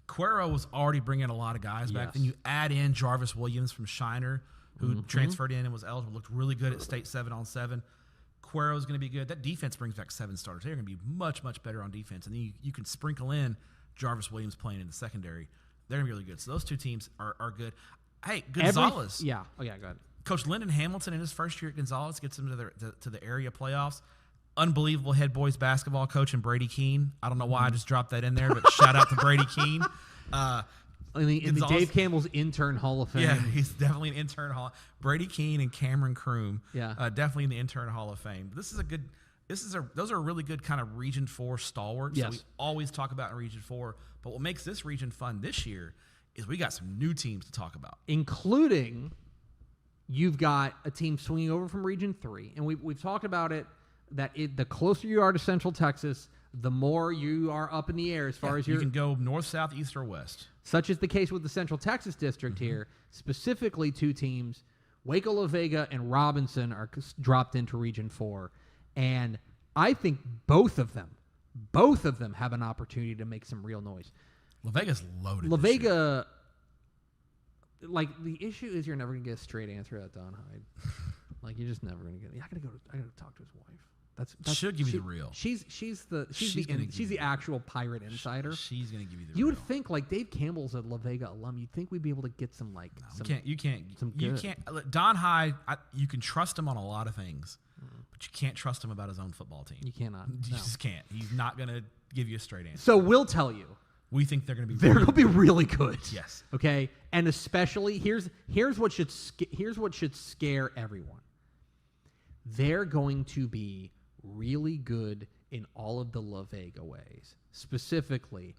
Cuero was already bringing a lot of guys back. Then you add in Jarvis Williams from Shiner, who transferred in and was eligible, looked really good at state 7-on-7. Cuero's going to be good. That defense brings back 7 starters. They're going to be much, much better on defense. And then you can sprinkle in Jarvis Williams playing in the secondary. They're going to be really good. So those two teams are good. Hey, Gonzalez. Go ahead. Coach Lyndon Hamilton in his first year at Gonzalez gets them to the area playoffs. Unbelievable head boys basketball coach and Brady Keene. I don't know why I just dropped that in there, but shout out to Brady Keene. In the Dave Campbell's intern Hall of Fame. Yeah, he's definitely an intern Hall. Brady Keene and Cameron Kroom. Yeah. Definitely in the intern Hall of Fame. But those are really good kind of Region 4 stalwarts that we always talk about in Region 4. But what makes this region fun this year is we got some new teams to talk about. Including, you've got a team swinging over from Region 3. And we've talked about it, that the closer you are to Central Texas, the more you are up in the air as far as you can go north, south, east, or west. Such is the case with the Central Texas District here. Specifically, 2 teams, Waco La Vega and Robinson, are dropped into Region 4. And I think both of them have an opportunity to make some real noise. La Vega's loaded. La Vega, like, the issue is you're never going to get a straight answer at Don Hyde. Like, you're just never going to get it. I got to talk to his wife. That's she'll give you the real. She's the actual Pirate insider. She's gonna give you the. You real. would think, like, Dave Campbell's a La Vega alum. You'd think we'd be able to get some, like, You can't. some good. Don Hyde, you can trust him on a lot of things, but you can't trust him about his own football team. You cannot. You No. just can't. He's not gonna give you a straight answer. So we'll tell you. We think they're gonna be. They're going to be really good. Yes. Okay. And especially here's what should scare everyone. They're going to be really good in all of the La Vega ways, specifically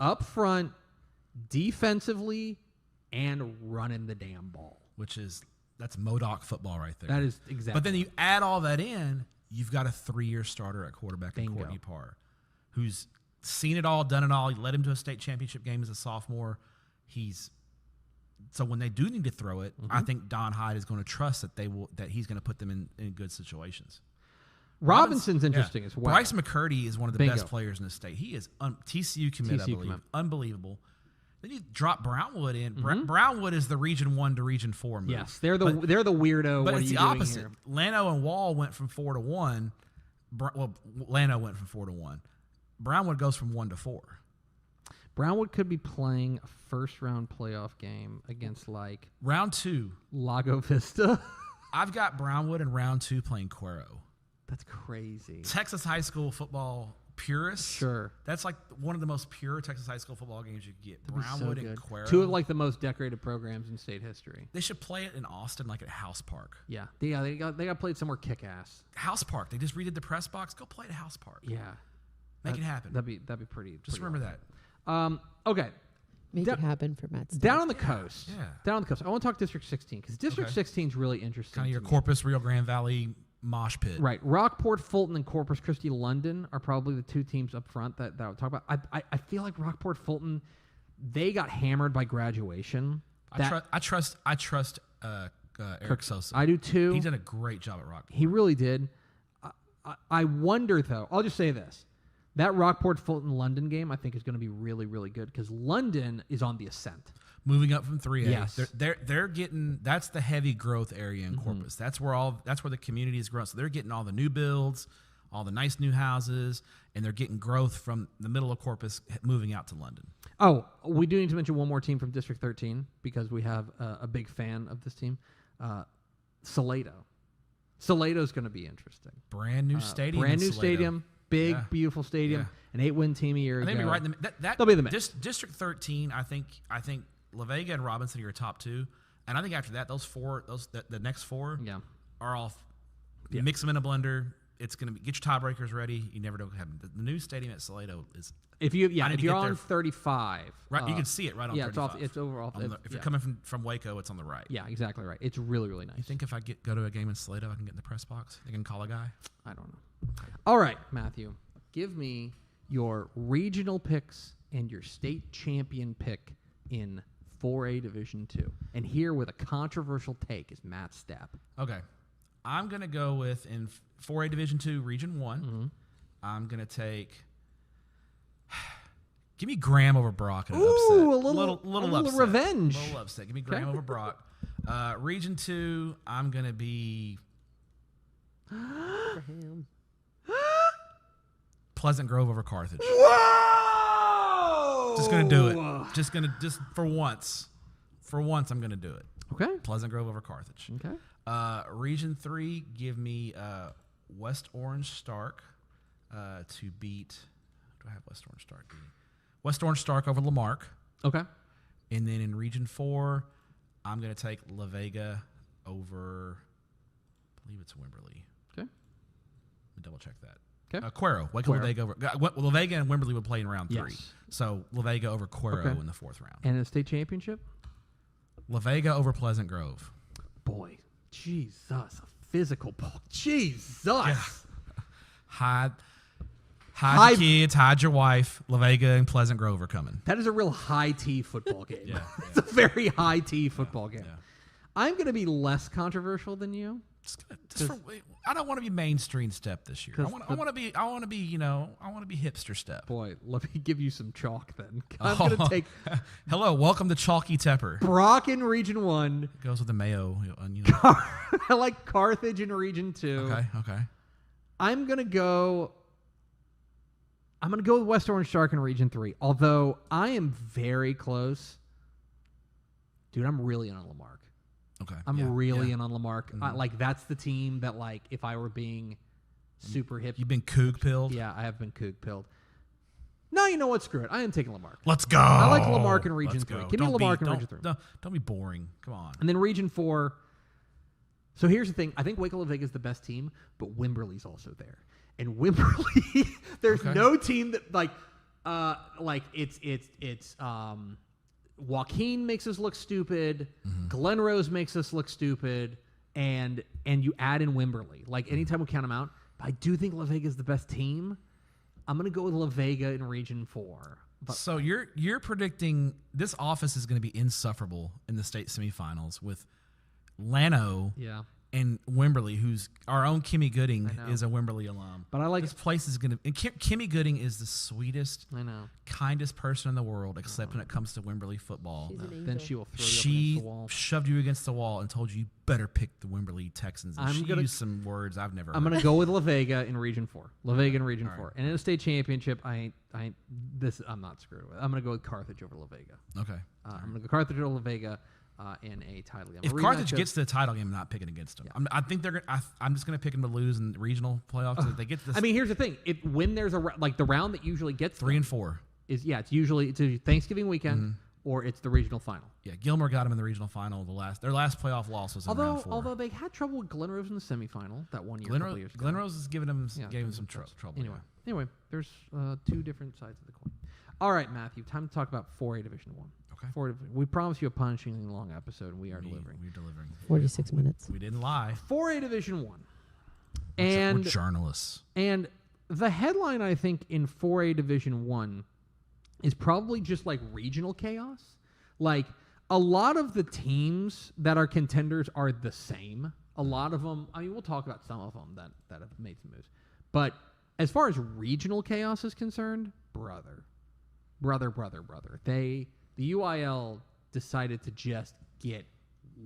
up front, defensively, and running the damn ball. That's Modoc football right there. That is exactly. But then you add all that in, you've got a 3-year starter at quarterback in Bingo. Courtney Parr, who's seen it all, done it all. He led him to a state championship game as a sophomore. So when they do need to throw it, I think Don Hyde is going to trust that he's going to put them in good situations. Robinson's interesting as well. Bryce McCurdy is one of the Bingo. best players in the state. He is TCU commit, I believe. commit. Unbelievable. Then you drop Brownwood in. Brownwood is the Region 1 to Region 4 move. Yes, they're the weirdo. But what it's are you the doing opposite. here? Lano and Wall went from 4 to 1. Lano went from 4 to 1. Brownwood goes from 1 to 4. Brownwood could be playing a first-round playoff game against, like, Round 2. Lago Vista. I've got Brownwood in Round 2 playing Cuero. That's crazy. Texas high school football purists. Sure. That's like one of the most pure Texas high school football games you could get. That'd be so Brownwood good. and Cuero. 2 of, like, the most decorated programs in state history. They should play it in Austin, like at House Park. Yeah. They got played somewhere kick-ass. House Park. They just redid the press box. Go play at House Park. Yeah. Make it happen. That'd be pretty. Just remember that. Okay. Make it happen for Matt Stepp. Down on the coast. Yeah. Down on the coast. I want to talk District 16 because District 16 is really interesting. Kind of your to me. Corpus, Rio Grande Valley mosh pit. Right. Rockport, Fulton, and Corpus Christi, London are probably the 2 teams up front that I would talk about. I feel like Rockport, Fulton, they got hammered by graduation. I trust Eric Sosa. I do too. He's done a great job at Rockport. He really did. I wonder, though, I'll just say this. That Rockport, Fulton, London game, I think, is going to be really, really good because London is on the ascent. Moving up from 3A. Yes. They're getting, that's the heavy growth area in Corpus. That's where the community is growing. So they're getting all the new builds, all the nice new houses, and they're getting growth from the middle of Corpus moving out to London. Oh, we do need to mention one more team from District 13 because we have a big fan of this team, Salado. Salado's going to be interesting. Brand new stadium. Brand new in Salado. stadium. Big, Yeah. beautiful stadium. Yeah. An 8-win team a year ago. I think we're right in They'll be in the mix. District 13, I think La Vega and Robinson are your top 2. And I think after that, the next 4 are all mix them in a blender. It's going to be, get your tiebreakers ready. You never know what happens. The new stadium at Salado is. If you're on 35, right, you can see it right on 35. It's over off. If you're coming from Waco, it's on the right. Yeah, exactly right. It's really, really nice. You think if I go to a game in Salado, I can get in the press box? I can call a guy? I don't know. All right, Matthew, give me your regional picks and your state champion pick in 4A Division 2. And here with a controversial take is Matt Stepp. Okay. I'm going to go with in 4A Division 2, Region 1. Mm-hmm. I'm going to take. Give me Graham over Brock in an Ooh, upset. a little upset. revenge. A little upset. Give me Graham over Brock. Region 2, I'm going to be For him. Pleasant Grove over Carthage. Whoa! Just going to do it. Just for once. For once, I'm going to do it. Okay. Pleasant Grove over Carthage. Okay. Region 3, give me West Orange Stark to beat. Do I have West Orange Stark? West Orange Stark over Lamarck. Okay. And then in Region 4, I'm going to take La Vega over, I believe it's Wimberley. Okay. Let me double check that. Okay. Cuero. Waco La Vega over. La Vega and Wimberley would play in round 3. Yes. So La Vega over Cuero Okay. in the 4th round. And a state championship? La Vega over Pleasant Grove. Boy, Jesus, a physical ball. Jesus. Hide Hide- your kids, hide your wife. La Vega and Pleasant Grove are coming. That is a real high T football game. Yeah, It's a very high T football game. yeah. I'm going to be less controversial than you. I don't want to be mainstream Step this year. I 'Cause want to be hipster Step. Boy, let me give you some chalk then. I'm going to take Hello, welcome to Chalky Tepper. Brock in Region 1. Goes with the mayo. I like Carthage in Region 2. Okay. I'm going to go with West Orange Shark in Region 3. Although I am very close. Dude, I'm really in on Lamarck. Okay. I'm really in on Lamarck. Like, that's the team that, like, if I were being super hip. You've been Coug pilled? Yeah, I have been Coug pilled. No, you know what? Screw it. I am taking Lamarck. Let's go. I like Lamarck in Region Let's 3. go. Give me Don't Lamarck be- in don't- Region 3. Don't be boring. Come on. And then Region 4. So here's the thing. I think Waco La Vega is the best team, but Wimberley's also there. And Wimberley, there's no team that it's Joaquin makes us look stupid. Glen Rose makes us look stupid, and you add in Wimberley. Like, anytime we count them out, but I do think La Vega is the best team. I'm gonna go with La Vega in Region 4. But So you're predicting this office is going to be insufferable in the state semifinals with Lano yeah, and Wimberley, who's our own Kimmy Gooding I know. is a Wimberley alum. but I like. This place is going to. And Kimmy Gooding is the sweetest, I know. kindest person in the world, except when it comes to Wimberley football. She's an Then angel. she will throw you up against She the wall. shoved you against the wall and told you better pick the Wimberley Texans. And I'm she gonna- used some words I've never I'm heard. gonna go with La Vega in Region 4. La Vega in Region All right. 4. And in a state championship, I'm not screwed with. I'm gonna go with Carthage over La Vega. Okay. I'm gonna go Carthage over La Vega in a title game. If A rematch Carthage of- gets to the title game, I'm not picking against them. I think they're gonna. I'm just gonna pick them to lose in the regional playoffs. If they get to this, I mean, here's the thing: when there's the round that usually gets 3 them and 4. is it's usually it's a Thanksgiving weekend or it's the regional final. Yeah, Gilmore got them in the regional final. Their last playoff loss was in round 4. Although they had trouble with Glen Rose in the semifinal that one year. Glen, a couple Ro- years ago. Glen Rose is giving them Yeah, gave him some some trouble. Anyway, there's two different sides of the coin. All right, Matthew, time to talk about 4A Division 1. Okay. 4A we promised you a punishingly long episode, and we are delivering. We're delivering. 46 minutes. We didn't lie. 4A Division 1. We're And journalists. And the headline, I think, in 4A Division 1 is probably just like regional chaos. Like, a lot of the teams that are contenders are the same. A lot of them, I mean, we'll talk about some of them that have made some moves. But as far as regional chaos is concerned, brother. The UIL decided to just get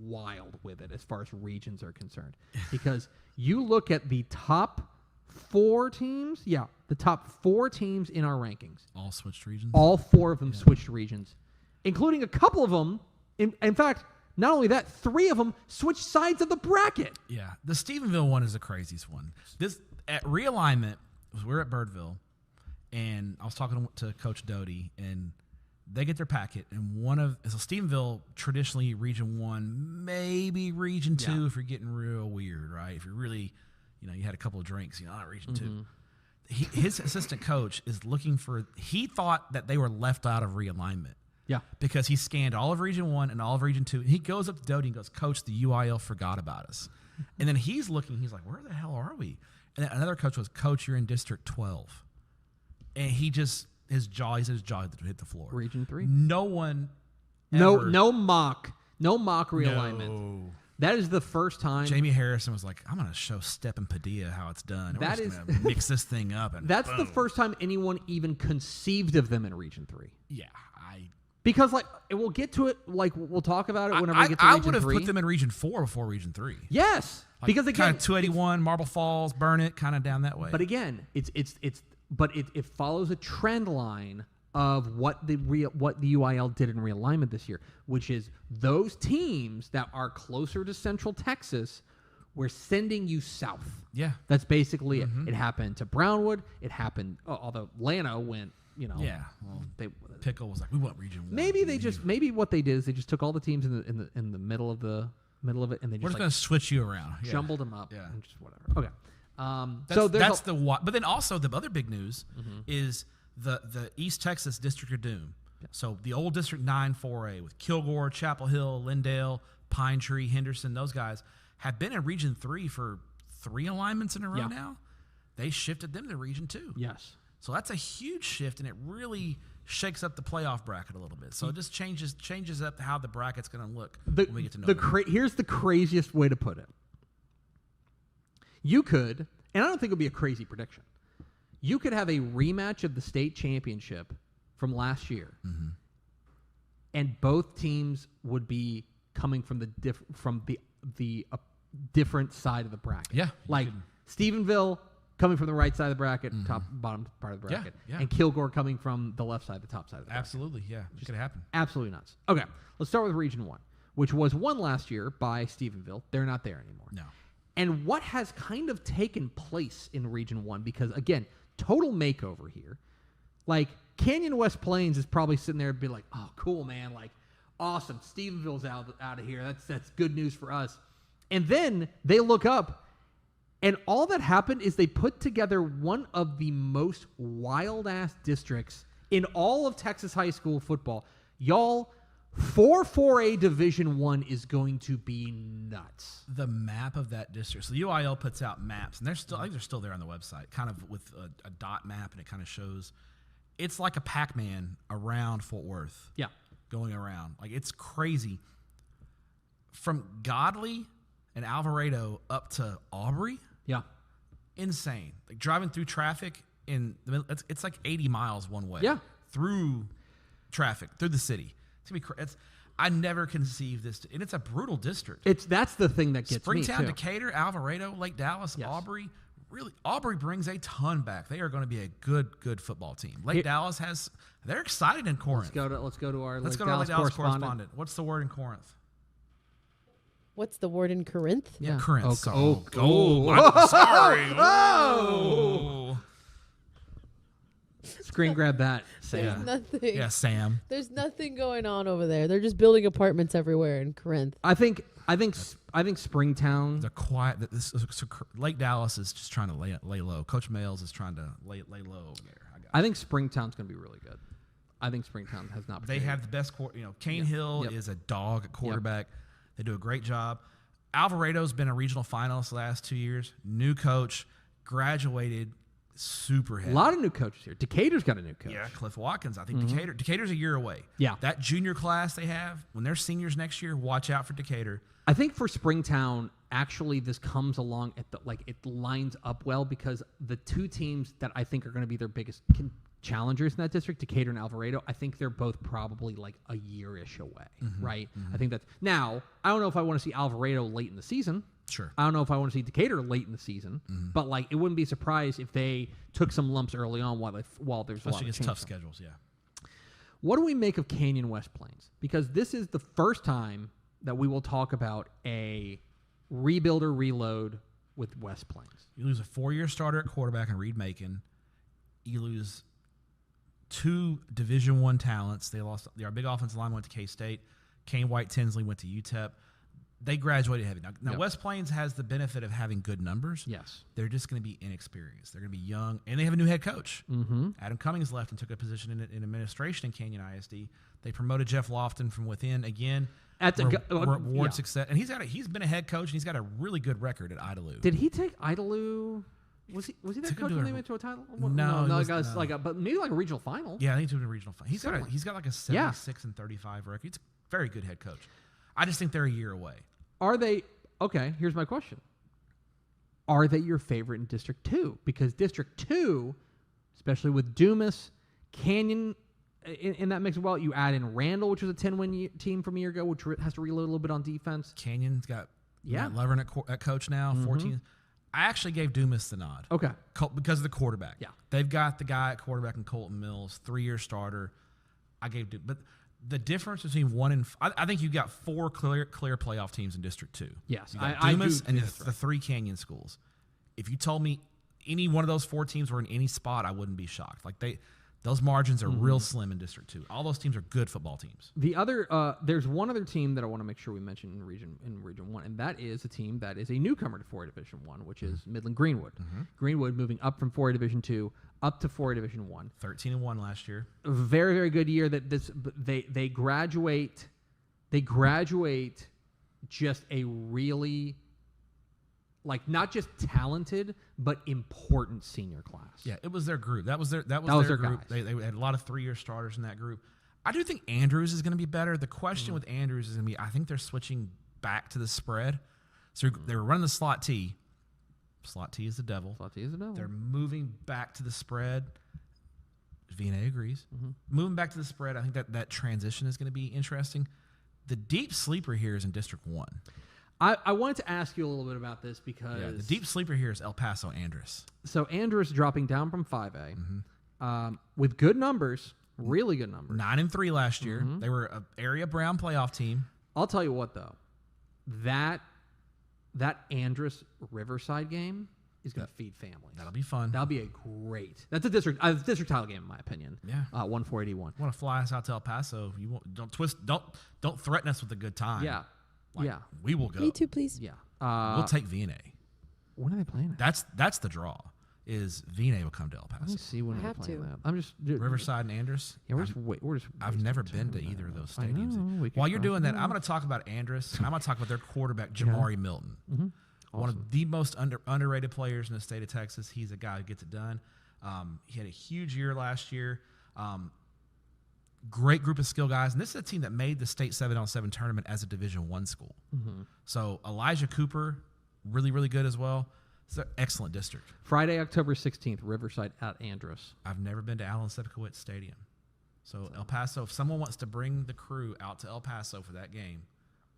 wild with it as far as regions are concerned. Because you look at the top 4 teams, the top 4 teams in our rankings. All switched regions. All 4 of them switched regions, including a couple of them. In fact, not only that, 3 of them switched sides of the bracket. Yeah, the Stephenville one is the craziest one. This at realignment, we're at Birdville, and I was talking to Coach Doty, and they get their packet, and so Stephenville traditionally Region 1, maybe Region 2 if you're getting real weird, right? If you're really, you had a couple of drinks, not Region 2. His assistant coach is looking for. He thought that they were left out of realignment. Yeah. Because he scanned all of Region 1 and all of Region 2. And he goes up to Doty and goes, Coach, the UIL forgot about us. And then he's looking, he's like, where the hell are we? And then another coach goes, Coach, you're in District 12. And he said his jaw hit the floor. Region 3? No one ever. No mock realignment. No. That is the first time. Jamie Harrison was like, I'm going to show Stepp and Padilla how it's done. We're just going to mix this thing up. And That's boom. the first time anyone even conceived of them in Region 3. Yeah. Because, like, we'll get to it, like, we'll talk about it whenever we get to I Region 3. would have put them in Region 4 before Region 3. Yes. Like, because, again, kind of 281, Marble Falls, Burnett, kind of down that way. But again, it follows a trend line of what the UIL did in realignment this year, which is those teams that are closer to Central Texas, we're sending you south. Yeah. That's basically it. It happened to Brownwood. It happened, although Lano went, Yeah. Well, Pickle was like, we want Region 1. Maybe what they did is they just took all the teams in the middle of it, and they We're just going to switch you around. Yeah. jumbled them up. Yeah. And just whatever. Okay. That's but then also the other big news is the East Texas District of Doom. Yeah. So the old District 9 4A with Kilgore, Chapel Hill, Lindale, Pine Tree, Henderson, those guys have been in Region 3 for 3 alignments in a row now. They shifted them to Region 2. Yes. So that's a huge shift, and it really shakes up the playoff bracket a little bit. So it just changes up how the bracket's going to look when we get to know. Here's the craziest way to put it. You could, and I don't think it would be a crazy prediction, you could have a rematch of the state championship from last year, and both teams would be coming from the different side of the bracket. Yeah, like Stephenville coming from the right side of the bracket, bottom part of the bracket, and Kilgore coming from the left side, the top side of the bracket. Absolutely, yeah, it could happen. Absolutely nuts. Okay, let's start with Region 1, which was won last year by Stephenville. They're not there anymore. No. And what has kind of taken place in Region 1, because, again, total makeover here. Like, Canyon West Plains is probably sitting there and be like, oh, cool, man. Like, awesome. Stephenville's out of here. That's good news for us. And then they look up, and all that happened is they put together one of the most wild-ass districts in all of Texas high school football. Y'all, 4A Division I is going to be nuts. The map of that district. So the UIL puts out maps, and I think they're still there on the website, kind of with a dot map, and it kind of shows. It's like a Pac-Man around Fort Worth. Yeah. Going around. Like, it's crazy. From Godley and Alvarado up to Aubrey. Yeah. Insane. Like, driving through traffic in the middle, it's like 80 miles one way. Yeah. Through traffic, through the city. It's gonna be I never conceived this, and it's a brutal district. That's the thing that gets Springtown, me too. Decatur, Alvarado, Lake Dallas, Aubrey. Really, Aubrey brings a ton back. They are going to be a good football team. Lake Dallas they're excited in Corinth. Let's go to our Lake Dallas Dallas correspondent. What's the word in Corinth? What's the word in Corinth? Yeah. Corinth. I'm sorry. Oh. Screen grab that, Sam. There's nothing. Yeah, Sam. There's nothing going on over there. They're just building apartments everywhere in Corinth. I think Springtown. The quiet. Lake Dallas is just trying to lay low. Coach Males is trying to lay low over there. I think Springtown's going to be really good. I think Springtown has not. They have the best. Cane Hill is a dog at quarterback. They do a great job. Alvarado's been a regional finalist the last 2 years. New coach, graduated. Super heavy. A lot of new coaches here. Decatur's got a new coach. Yeah, Cliff Watkins. I think Decatur's a year away. Yeah. That junior class they have, when they're seniors next year, watch out for Decatur. I think for Springtown, actually, this comes along at it lines up well because the two teams that I think are going to be their biggest challengers in that district, Decatur and Alvarado, I think they're both probably like a year-ish away, right? I think that's now. I don't know if I want to see Alvarado late in the season. Sure. I don't know if I want to see Decatur late in the season, but like it wouldn't be surprised if they took some lumps early on while there's a lot of change. Tough schedules, yeah. What do we make of Canyon West Plains? Because this is the first time that we will talk about a rebuild or reload with West Plains. You lose a 4-year starter at quarterback in Reed Macon. You lose 2 Division I talents. They lost our big offensive line went to K-State. Kane White Tinsley went to UTEP. They graduated heavy. Now West Plains has the benefit of having good numbers. Yes. They're just going to be inexperienced. They're going to be young, and they have a new head coach. Adam Cummings left and took a position in administration in Canyon ISD. They promoted Jeff Lofton from within again. Reward success, and he's been a head coach, and he's got a really good record at Idalou. Did he take Idalou? Was he that coach when they went to a title? No, but maybe like a regional final. Yeah, I think he took a regional final. He's got like a 76 and 35 record. It's very good head coach. I just think they're a year away. Are they okay? Here's my question: are they your favorite in District 2? Because District 2, especially with Dumas, Canyon in that mix, well, you add in Randall, which was a 10-win team from a year ago, which has to reload a little bit on defense. Canyon's got Matt Levern at coach now, 14. I actually gave Dumas the nod. Okay. Because of the quarterback. Yeah. They've got the guy at quarterback in Colton Mills, 3-year starter. I gave Dumas. But the difference between I think you got 4 clear playoff teams in District 2. Yes. You got Dumas and the 3 Canyon schools. If you told me any one of those 4 teams were in any spot, I wouldn't be shocked. Like those margins are real slim in District 2. All those teams are good football teams. The other, there's one other team that I want to make sure we mention in Region 1, and that is a team that is a newcomer to 4A Division 1, which is Midland Greenwood. Greenwood moving up from 4A Division 2 up to 4A Division 1. 13-1 last year. A very, very good year. That they graduate just a really, like, not just talented but important senior class. Yeah, it was their group. That was their their group. guys. They had a lot of 3-year starters in that group. I do think Andrews is going to be better. The question with Andrews is going to be, I think they're switching back to the spread. So they were running the slot T. Slot T is the devil. Slot T is the devil. They're moving back to the spread. VNA agrees. Moving back to the spread, I think that transition is going to be interesting. The deep sleeper here is in District 1. I wanted to ask you a little bit about this because The deep sleeper here is El Paso Andrus. So Andrus dropping down from 5A with good numbers, really good numbers. 9-3 last year. They were an area Brown playoff team. I'll tell you what though, that Andrus Riverside game is going to feed families. That'll be fun. That'll be that's a district title game in my opinion. Yeah. 1-4-81. Want to fly us out to El Paso? You won't, don't threaten us with a good time. Yeah. We will go. Me too, please. Yeah. We'll take VNA. When are they playing it? That's the draw. Is VNA will come to El Let Paso. me see when I they're have playing to. that. I'm just Riverside and Andrus. Yeah, we're just I've never been to either of those stadiums. know, While you're doing that, I'm going to talk about Andrus, and I'm going to talk about their quarterback, Jamari Milton. One of the most underrated players in the state of Texas. He's a guy who gets it done. He had a huge year last year. Great group of skill guys. And this is a team that made the state 7-on-7 tournament as a Division I school. So Elijah Cooper, really, really good as well. It's an excellent district. Friday, October 16th, Riverside at Andrus. I've never been to Alan Sepkowitz Stadium. So El Paso, if someone wants to bring the crew out to El Paso for that game.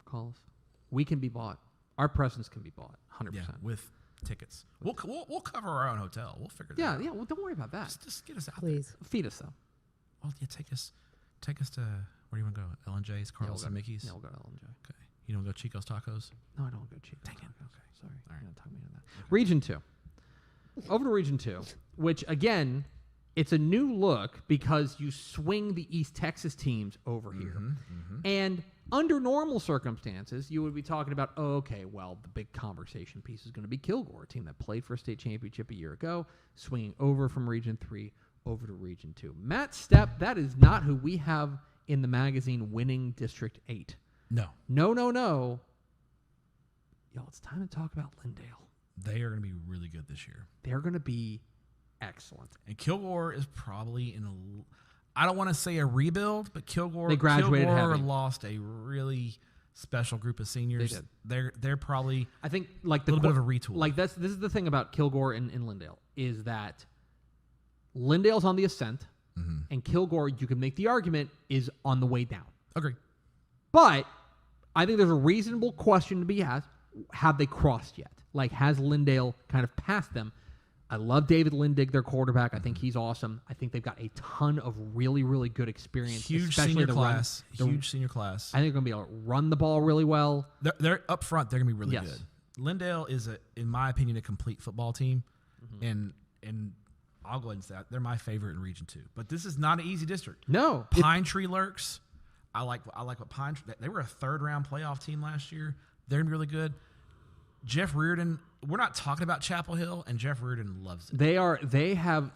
Call us. We can be bought. Our presence can be bought, 100%. Yeah, with tickets. We'll cover our own hotel. We'll figure that out. Yeah, well, don't worry about that. Just get us out Please. Feed us, though. Well, yeah, take us to, where do you want to go? L&J's, Carlos and Mickey's? Yeah, we'll go to L&J. Okay. You don't go Chico's Tacos? No, I don't go cheap. Dang it. Okay, sorry. All right. You're not talking me into that. Region 2. Over to Region 2, which, again, it's a new look because you swing the East Texas teams over here. And under normal circumstances, you would be talking about, the big conversation piece is going to be Kilgore, a team that played for a state championship a year ago, swinging over from Region 3 over to Region 2. Matt Stepp, that is not who we have in the magazine winning District 8. No. No. Y'all, it's time to talk about Lindale. They are going to be really good this year. They're going to be excellent. And Kilgore is probably I don't want to say a rebuild, but They graduated Kilgore heavy. lost a really special group of seniors. They did. They're probably I think like a little bit of a retool. Like this is the thing about Kilgore and Lindale is that Lindale's on the ascent, and Kilgore, you can make the argument, is on the way down. Agree. But I think there's a reasonable question to be asked: have they crossed yet? Like, has Lindale kind of passed them? I love David Lindig, their quarterback. I think he's awesome. I think they've got a ton of really, really good experience. Huge especially senior the class. Run. Huge senior class. I think they're going to be able to run the ball really well. They're up front. They're going to be really Yes. good. Lindale is, in my opinion, a complete football team, and I'll go ahead and say that. They're my favorite in Region 2. But this is not an easy district. No. Pine Tree lurks. I like what Pine Tree. They were a third-round playoff team last year. They're going to be really good. Jeff Reardon, we're not talking about Chapel Hill, and Jeff Reardon loves it. They have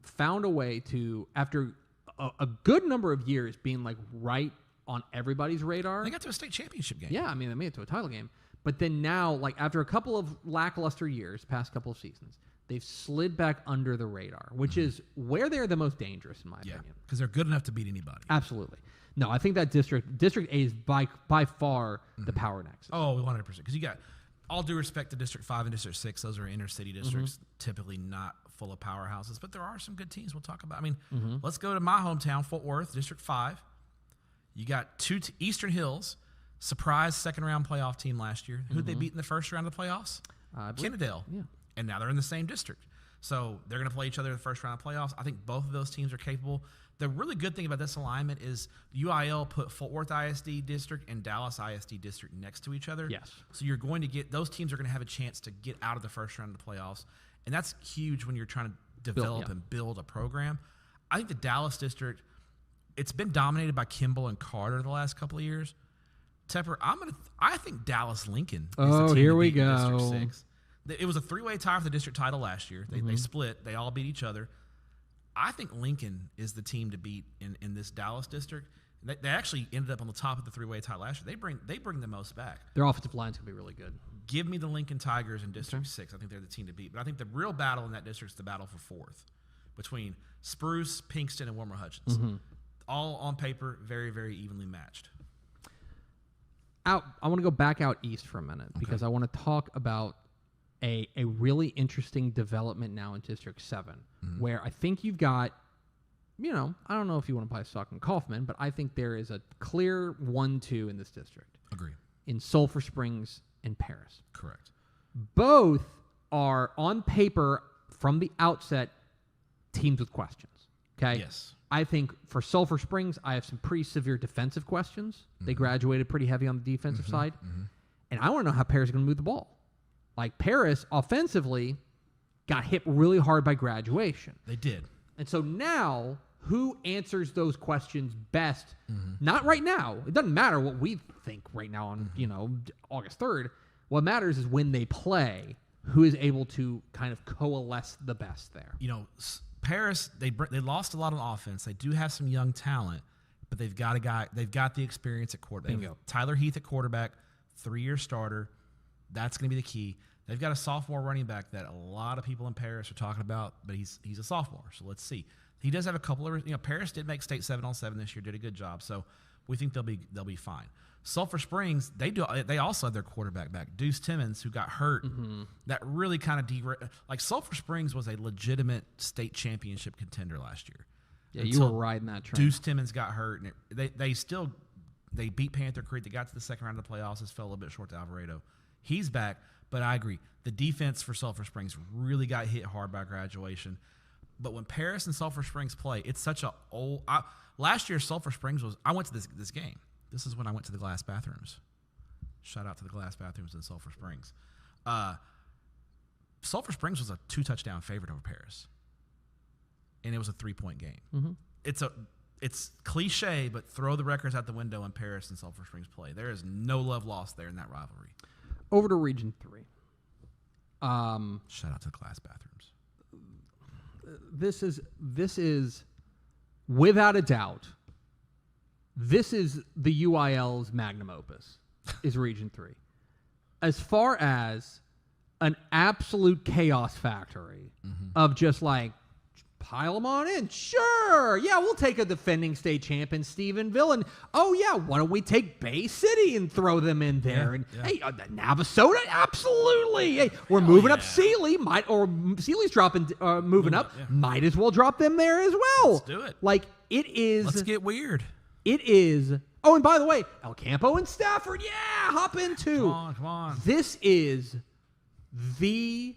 found a way to, after a good number of years being like right on everybody's radar. They got to a state championship game. Yeah, I mean, they made it to a title game. But then now, like after a couple of lackluster years, past couple of seasons, they've slid back under the radar, which is where they're the most dangerous, in my opinion. because they're good enough to beat anybody. Absolutely. No, I think that District A is by far the power nexus. Oh, 100%. Because you got, all due respect to District 5 and District 6, those are inner city districts, typically not full of powerhouses, but there are some good teams we'll talk about. I mean, let's go to my hometown, Fort Worth, District 5. You got Eastern Hills, surprise second-round playoff team last year. Who'd they beat in the first round of the playoffs? Kennedale. Yeah. And now they're in the same district. So they're going to play each other in the first round of playoffs. I think both of those teams are capable. The really good thing about this alignment is UIL put Fort Worth ISD district and Dallas ISD district next to each other. Yes. So you're going to get, those teams are going to have a chance to get out of the first round of the playoffs. And that's huge when you're trying to develop and build a program. I think the Dallas district, it's been dominated by Kimball and Carter the last couple of years. Tepper, I think Dallas Lincoln is the team here to we beat in go. District 6. It was a three-way tie for the district title last year. They split. They all beat each other. I think Lincoln is the team to beat in this Dallas district. They actually ended up on the top of the three-way tie last year. They bring the most back. Their offensive line's going to be really good. Give me the Lincoln Tigers in District 6. I think they're the team to beat. But I think the real battle in that district is the battle for fourth between Spruce, Pinkston, and Wilmer Hutchins. All on paper, very, very evenly matched. I want to go back out east for a minute because I want to talk about a really interesting development now in District 7 where I think you've got, I don't know if you want to play Stock and Kaufman, but I think there is a clear 1-2 in this district. Agree. In Sulphur Springs and Paris. Correct. Both are on paper from the outset teams with questions. Okay? Yes. I think for Sulphur Springs, I have some pretty severe defensive questions. They graduated pretty heavy on the defensive side. And I want to know how Paris is going to move the ball. Like Paris, offensively, got hit really hard by graduation. They did. And so now, who answers those questions best? Not right now. It doesn't matter what we think right now on, August 3rd. What matters is when they play, who is able to kind of coalesce the best there. Paris, they lost a lot on offense. They do have some young talent, but they've got a guy. They've got the experience at quarterback. Bingo. Tyler Heath at quarterback, 3-year starter. That's going to be the key. They've got a sophomore running back that a lot of people in Paris are talking about, but he's a sophomore. So let's see. He does have a couple of. Paris did make state 7-on-7 this year. Did a good job. So we think they'll be fine. Sulphur Springs, they also have their quarterback back, Deuce Timmons, who got hurt. That really kind of derailed. Like Sulphur Springs was a legitimate state championship contender last year. Yeah, you were riding that train. Deuce Timmons got hurt, and they beat Panther Creek. They got to the second round of the playoffs. Just fell a little bit short to Alvarado. He's back, but I agree. The defense for Sulphur Springs really got hit hard by graduation. But when Paris and Sulphur Springs play, it's such a old. Last year, Sulphur Springs was. I went to this game. This is when I went to the glass bathrooms. Shout out to the glass bathrooms in Sulphur Springs. Sulphur Springs was a 2-touchdown favorite over Paris, and it was a 3-point game. It's cliche, but throw the records out the window in Paris and Sulphur Springs play. There is no love lost there in that rivalry. Over to Region 3. Shout out to the glass bathrooms. This is without a doubt. This is the UIL's magnum opus, is Region 3. As far as an absolute chaos factory of just like, pile them on in. Sure. Yeah, we'll take a defending state champion, Stephenville. And, why don't we take Bay City and throw them in there? Hey, Navasota, absolutely. Hey, we're moving up Sealy. Sealy's moving up. Yeah. Might as well drop them there as well. Let's do it. Like, it is. Let's get weird. It is. Oh, and by the way, El Campo and Stafford. Yeah, hop into. Come on. This is the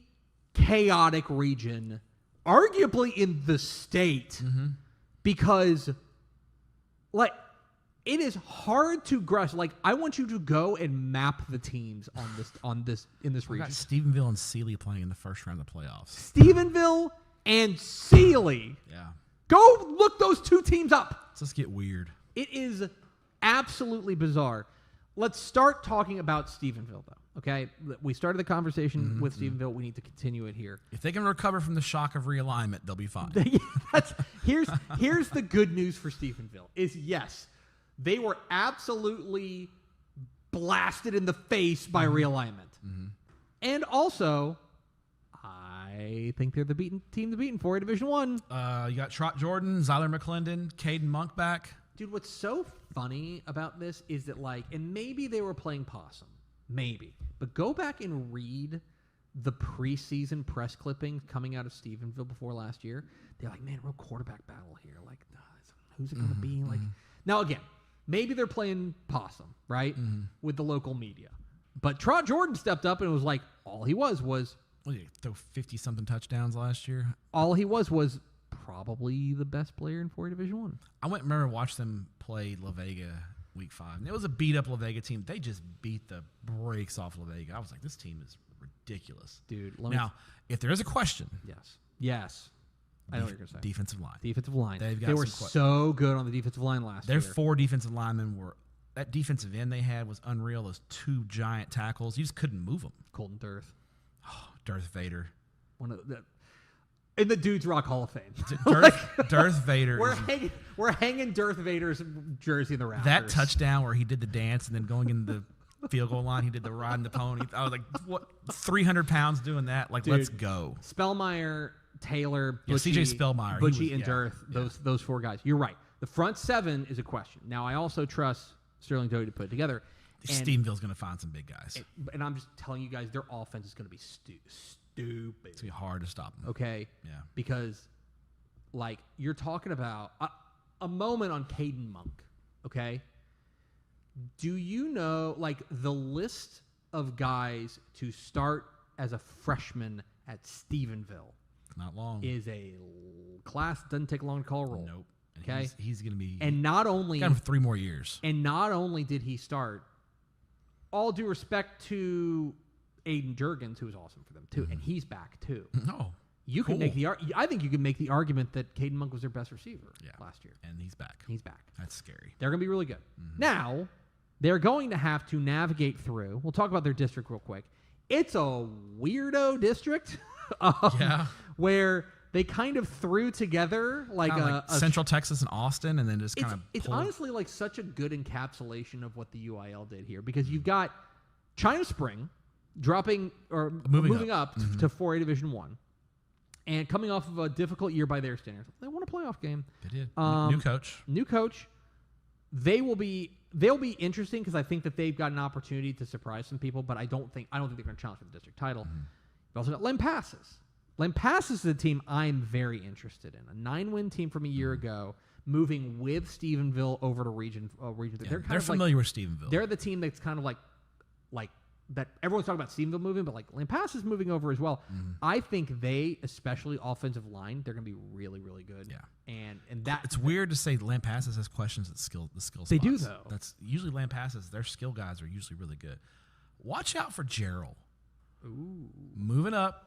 chaotic region, arguably in the state, because, like, it is hard to grasp. Like, I want you to go and map the teams in this We region. got Stephenville and Sealy playing in the first round of the playoffs. Stephenville and Sealy. Yeah. Go look those two teams up. So let's get weird. It is absolutely bizarre. Let's start talking about Stephenville, though. Okay, we started the conversation with Stephenville. We need to continue it here. If they can recover from the shock of realignment, they'll be fine. Here's the good news for Stephenville is yes, they were absolutely blasted in the face by realignment, and also I think they're the team to beat in 4A Division I. You got Trot Jordan, Zyler McClendon, Caden Monk back. Dude, what's so funny about this is that, like, and maybe they were playing possum. Maybe. But go back and read the preseason press clippings coming out of Stephenville before last year. They're like, man, real quarterback battle here. Like, who's it going to be? Like, now, again, maybe they're playing possum, right, with the local media. But Trot Jordan stepped up and was like, all he was What did he throw 50-something touchdowns last year? all he was probably the best player in 4A Division One. I went and remember watched them play La Vega week 5. And it was a beat-up La Vega team. They just beat the brakes off La Vega. I was like, this team is ridiculous. Dude, now, if there is a question, yes. I know what you're going to say. defensive line. Defensive line. They've got They were some so good on the defensive line last year. Their 4 defensive linemen were – that defensive end they had was unreal. Those 2 giant tackles. You just couldn't move them. Colton Dirth. Darth Vader. One of the in the Dudes Rock Hall of Fame. Darth Vader. We're hanging Darth Vader's jersey in the rafters. That touchdown where he did the dance and then going in the field goal line, he did the riding the pony. I was like, what? 300 pounds doing that? Like, Dude, let's go. Spellmeyer, Taylor, Butchie, CJ Spellmeyer. Butchie, and Dirth. Those 4 guys. You're right. The front 7 is a question. Now, I also trust Sterling Doty to put it together. Stephenville's going to find some big guys. And I'm just telling you guys, their offense is going to be stupid. It's going to be hard to stop them. Okay? Yeah. Because, like, you're talking about a moment on Caden Monk, okay? Do you know, like, the list of guys to start as a freshman at Stephenville It's not long. is a class doesn't take long to call roll. Nope. And Okay? He's going to be... And not only... got him for 3 more years. And not only did he start, all due respect to Aiden Jurgens, who was awesome for them, too, and he's back, too. No. You can make I think you can make the argument that Caden Monk was their best receiver last year. And he's back. He's back. That's scary. They're going to be really good. Now, they're going to have to navigate through. We'll talk about their district real quick. It's a weirdo district where they kind of threw together like like Central Texas and Austin and then just kind of It's honestly like such a good encapsulation of what the UIL did here because you've got China Spring dropping or moving up to 4A Division 1. And coming off of a difficult year by their standards. They won a playoff game. They did. New coach. New coach. They'll be interesting because I think that they've got an opportunity to surprise some people, but I don't think they're going to challenge for the district title. We've also got Lampasas. Lampasas is a team I'm very interested in. A 9-win team from a year ago, moving with Stephenville over to Region 3. Yeah, they're familiar with Stephenville. They're the team that's kind of like that everyone's talking about Stephenville moving, but like Lampasas is moving over as well. I think they, especially offensive line, they're going to be really, really good. Yeah, and that it's weird to say Lampasas has questions at the skill spots. They do though. That's usually Lampasas. Their skill guys are usually really good. Watch out for Gerald. Ooh, moving up.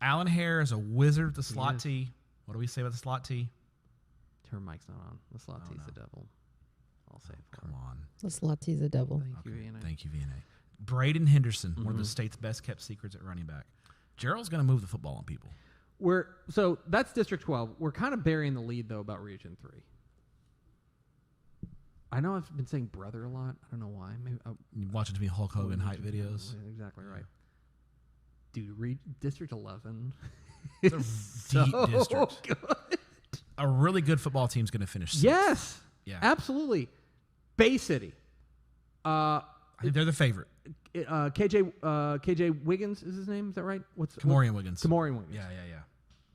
Alan Hare is a wizard with the slot T. What do we say about the slot T? Her mic's not on. The slot T's the devil. I'll say it for Come on. The slot T's the devil. Thank you, VNA. Braden Henderson, one of the state's best kept secrets at running back. Gerald's going to move the football on people. So that's District 12. We're kind of burying the lead, though, about Region 3. I know I've been saying brother a lot. I don't know why. Maybe You watching too many Hulk Hogan hype videos. Exactly right. Dude, District 11 It's is a deep so district. good. A really good football team's going to finish sixth. Yes. Yeah. Absolutely. Bay City. I think they're the favorite. KJ Wiggins is his name. Is that right? Kamorian Wiggins. Kamorian Wiggins.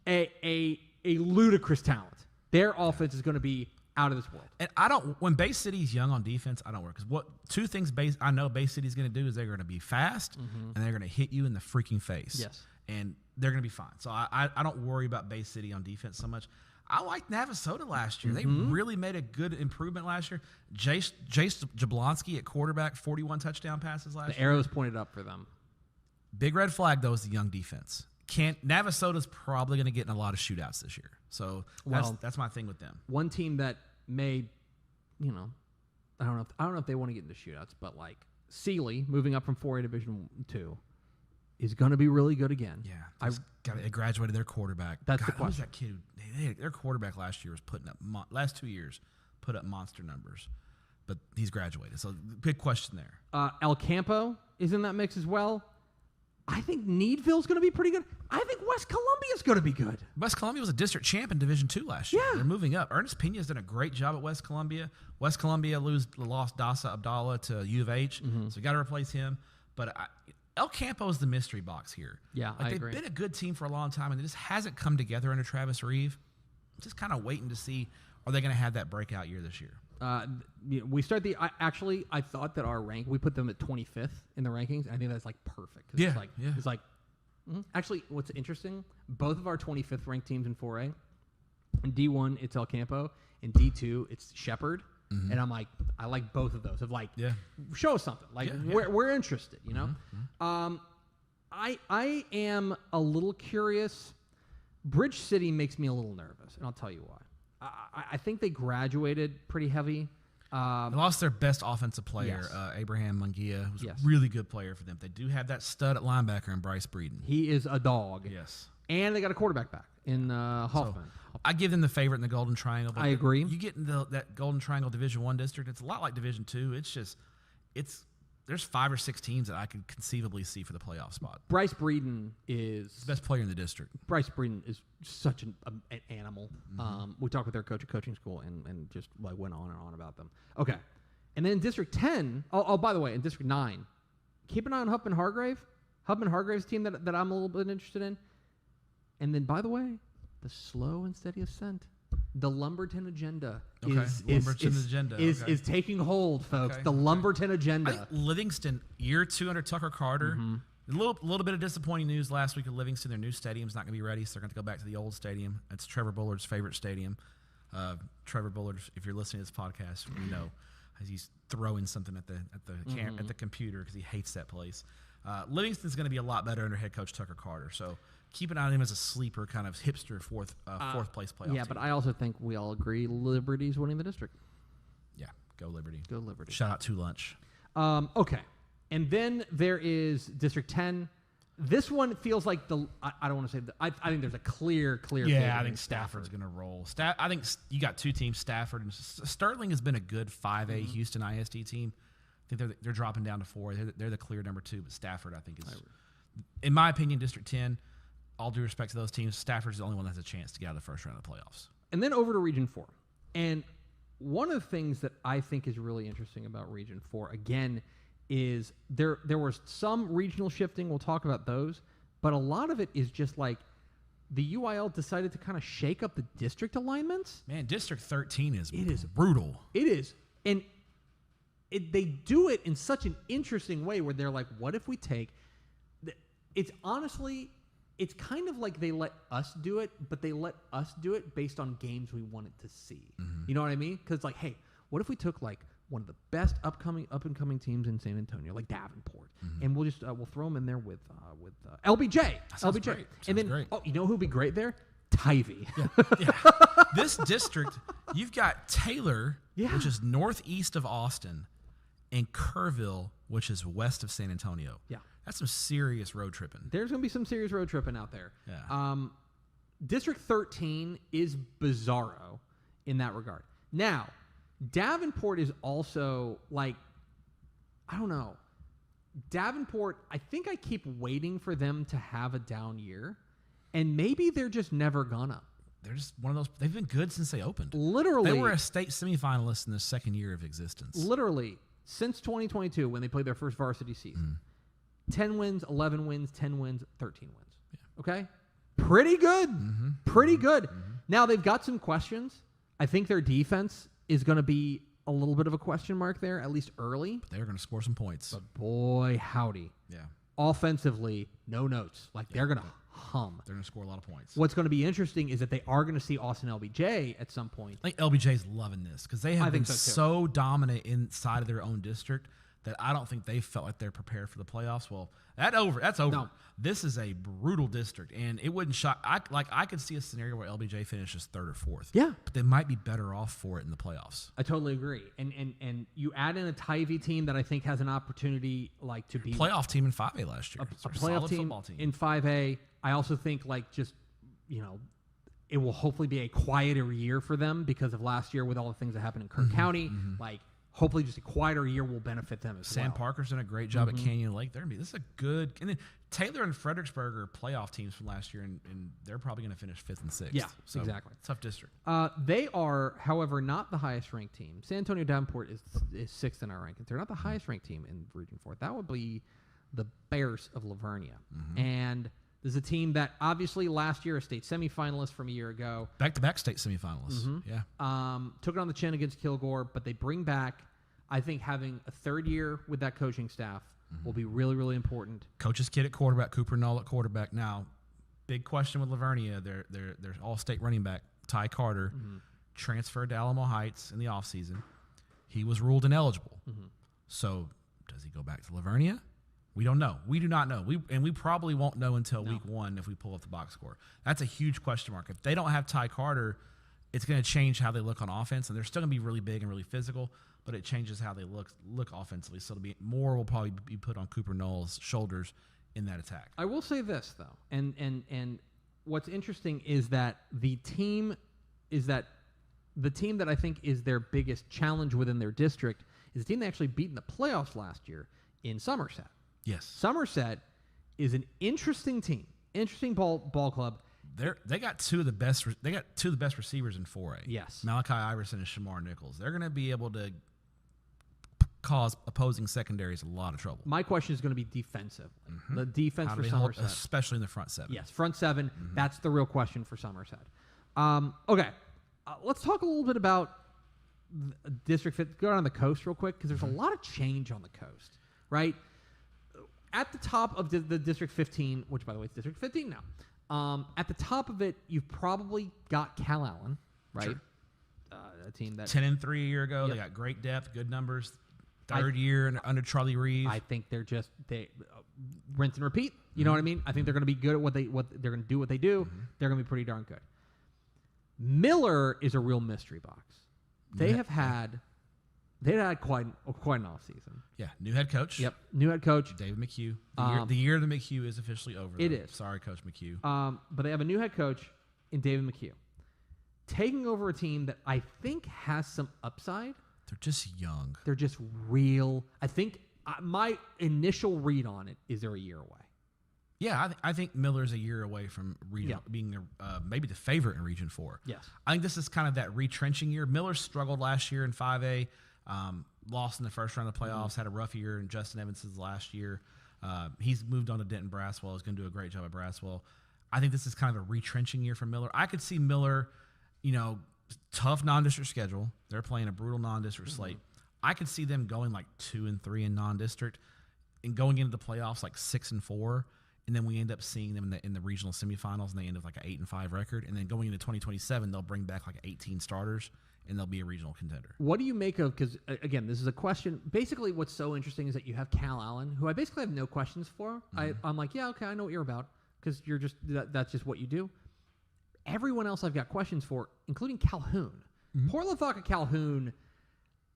Yeah. A ludicrous talent. Their offense is going to be out of this world. And when Bay City's young on defense, I don't worry. Because two things I know Bay City's going to do is they're going to be fast and they're going to hit you in the freaking face. Yes. And they're going to be fine. So I don't worry about Bay City on defense so much. I liked Navasota last year. They really made a good improvement last year. Jace Jablonski at quarterback, 41 touchdown passes last year. The arrows pointed up for them. Big red flag, though, is the young defense. Navasota's probably going to get in a lot of shootouts this year. So that's my thing with them. One team that may, I don't know if they want to get into shootouts, but like Sealy, moving up from 4A Division 2, is going to be really good again. Yeah, they graduated their quarterback. That's the Who was question. that kid? Their quarterback last year was putting up last 2 years put up monster numbers, but he's graduated. So big question there. El Campo is in that mix as well. I think Needville's going to be pretty good. I think West Columbia's going to be good. West Columbia was a district champ in Division II last year. Yeah. They're moving up. Ernest Pena's done a great job at West Columbia. West Columbia lost Dasa Abdallah to U of H, so we got to replace him. But El Campo is the mystery box here. Yeah, I agree. They've been a good team for a long time, and it just hasn't come together under Travis Reeve. Just kind of waiting to see, are they going to have that breakout year this year? We start I thought that our rank, we put them at 25th in the rankings. I think that's like perfect. Yeah, It's like, actually, what's interesting, both of our 25th ranked teams in 4A, in D1, it's El Campo, in D2, it's Shepherd. And I'm like, I like both of those. Of like, show us something. Like, we're interested, you know? I am a little curious. Bridge City makes me a little nervous, and I'll tell you why. I think they graduated pretty heavy. They lost their best offensive player, Abraham Munguia, who's a really good player for them. They do have that stud at linebacker in Bryce Breeden. He is a dog. Yes. And they got a quarterback back in Hoffman. So I give them the favorite in the Golden Triangle. I agree. You get in that Golden Triangle Division I district, it's a lot like Division II. There's 5 or 6 teams that I could conceivably see for the playoff spot. Bryce Breeden is the best player in the district. Bryce Breeden is such an animal. We talked with their coach at coaching school and just like went on and on about them. Okay. And then in District 10, by the way, in District 9, keep an eye on Huffman Hargrave. Huffman Hargrave's team that I'm a little bit interested in. And then, by the way, the slow and steady ascent. The Lumberton agenda is taking hold, folks. The Lumberton agenda. I think Livingston, year 2 under Tucker Carter. A little bit of disappointing news last week of Livingston. Their new stadium's not going to be ready, so they're going to go back to the old stadium. It's Trevor Bullard's favorite stadium. Trevor Bullard, if you're listening to this podcast, you know he's throwing something at the computer because he hates that place. Livingston's going to be a lot better under head coach Tucker Carter. So keep an eye on him as a sleeper, kind of hipster fourth place playoff. Yeah, team. but I also think we all agree Liberty's winning the district. Yeah, go Liberty. Go Liberty. Shout out to Lunch. Okay, and then there is District 10. This one feels like I don't want to say I think there's a clear. Yeah, I think Stafford's going to roll. I think you got 2 teams. Stafford and Sterling has been a good 5A Houston ISD team. I think they're dropping down to 4. They're the clear number 2, but Stafford I think is, in my opinion, District 10. All due respect to those teams, Stafford's the only one that has a chance to get out of the first round of the playoffs. And then over to Region 4. And one of the things that I think is really interesting about Region 4, again, is there was some regional shifting. We'll talk about those. But a lot of it is just like the UIL decided to kind of shake up the district alignments. Man, District 13 is brutal. It is. And they do it in such an interesting way where they're like, what if we take... It's honestly... It's kind of like they let us do it, but they let us do it based on games we wanted to see. You know what I mean? Because like, hey, what if we took like one of the best up and coming teams in San Antonio, like Davenport, and we'll just we'll throw them in there with LBJ. Sounds LBJ, great. and then great. you know who'd be great there? Tivy. Yeah. This district, you've got Taylor, which is northeast of Austin, and Kerrville, which is west of San Antonio. Yeah. That's some serious road tripping. There's going to be some serious road tripping out there. Yeah. District 13 is bizarro in that regard. Now, Davenport is also like, I don't know. Davenport, I think I keep waiting for them to have a down year, and maybe they're just never gonna. They're just one of those. They've been good since they opened. Literally. They were a state semifinalist in the second year of existence. Literally, since 2022, when they played their first varsity season. 10 wins, 11 wins, 10 wins, 13 wins. Yeah. Okay? Pretty good. Pretty good. Now, they've got some questions. I think their defense is going to be a little bit of a question mark there, at least early. But they're going to score some points. But boy, howdy. Yeah. Offensively, no notes. Like, they're going to hum. They're going to score a lot of points. What's going to be interesting is that they are going to see Austin LBJ at some point. I think LBJ's loving this because they have been so dominant inside of their own district that I don't think they felt like they're prepared for the playoffs. Well, that's over. No. This is a brutal district, and it wouldn't shock. I could see a scenario where LBJ finishes 3rd or 4th. Yeah, but they might be better off for it in the playoffs. I totally agree. And you add in a Tivy team that I think has an opportunity like to be playoff team in 5A last year. A playoff team in 5A. I also think like just it will hopefully be a quieter year for them because of last year with all the things that happened in Kirk County. Like hopefully just a quieter year will benefit them as Sam well. Parker's done a great job at Canyon Lake. This is a good. And then Taylor and Fredericksburg are playoff teams from last year, and they're probably going to finish 5th and 6th. Yeah, So, exactly. Tough district. They are, however, not the highest ranked team. San Antonio Davenport is 6th in our rankings. They're not the highest ranked team in Region 4. That would be the Bears of Livonia. And this is a team that obviously last year a state semifinalist from a year ago. Back-to-back state semifinalists. Yeah. Took it on the chin against Kilgore, but they bring back, I think having a third year with that coaching staff will be really, really important. Coach's kid at quarterback, Cooper Null at quarterback. Now, big question with Livonia, their all-state running back, Ty Carter, transferred to Alamo Heights in the offseason. He was ruled ineligible. So does he go back to Livonia? We don't know. We do not know. We probably won't know until week 1 if we pull up the box score. That's a huge question mark. If they don't have Ty Carter, it's going to change how they look on offense, and they're still going to be really big and really physical, but it changes how they look offensively. So more will probably be put on Cooper Null's shoulders in that attack. I will say this though, and what's interesting is that the team that I think is their biggest challenge within their district is the team they actually beat in the playoffs last year in Somerset. Yes. Somerset is an interesting team, interesting ball club. They got two of the best receivers in 4A. Yes. Malachi Iverson and Shamar Nichols. They're going to be able to cause opposing secondaries a lot of trouble. My question is going to be defensive. The defense How for do they hold, Somerset, especially in the front 7. yes, front 7. That's the real question for Somerset. Okay, let's talk a little bit about District 15. Go down the coast real quick because there's a lot of change on the coast, right? At the top of the District 15, which by the way is District 15 now. At the top of it, you've probably got Cal Allen, right? Sure. A team that 10-3 a year ago. Yep. They got great depth, good numbers. Third year under Charlie Reeves. I think they're rinse and repeat. You know what I mean? I think they're going to be good at what they're going to do. What they do, they're going to be pretty darn good. Miller is a real mystery box. They had quite an off season. Yeah, new head coach. Yep, new head coach. David McHugh. The year of the McHugh is officially over. It is. Sorry, Coach McHugh. But they have a new head coach in David McHugh, taking over a team that I think has some upside. They're just young. They're just real. I think my initial read on it is they're a year away. Yeah, I think Miller's a year away from being maybe the favorite in Region 4. Yes. I think this is kind of that retrenching year. Miller struggled last year in 5A, lost in the first round of the playoffs, had a rough year in Justin Evans's last year. He's moved on to Denton Braswell. He's going to do a great job at Braswell. I think this is kind of a retrenching year for Miller. I could see Miller, tough non-district schedule. They're playing a brutal non-district slate. I could see them going like 2-3 in non-district and going into the playoffs like 6-4. And then we end up seeing them in the regional semifinals, and they end up like an 8-5 record. And then going into 2027, they'll bring back like 18 starters, and they'll be a regional contender. What do you make of? Because again, this is a question. Basically, what's so interesting is that you have Cal Allen, who I basically have no questions for. I'm like, yeah, okay, I know what you're about, because you're just that's just what you do. Everyone else I've got questions for, including Calhoun. Port Lavaca Calhoun,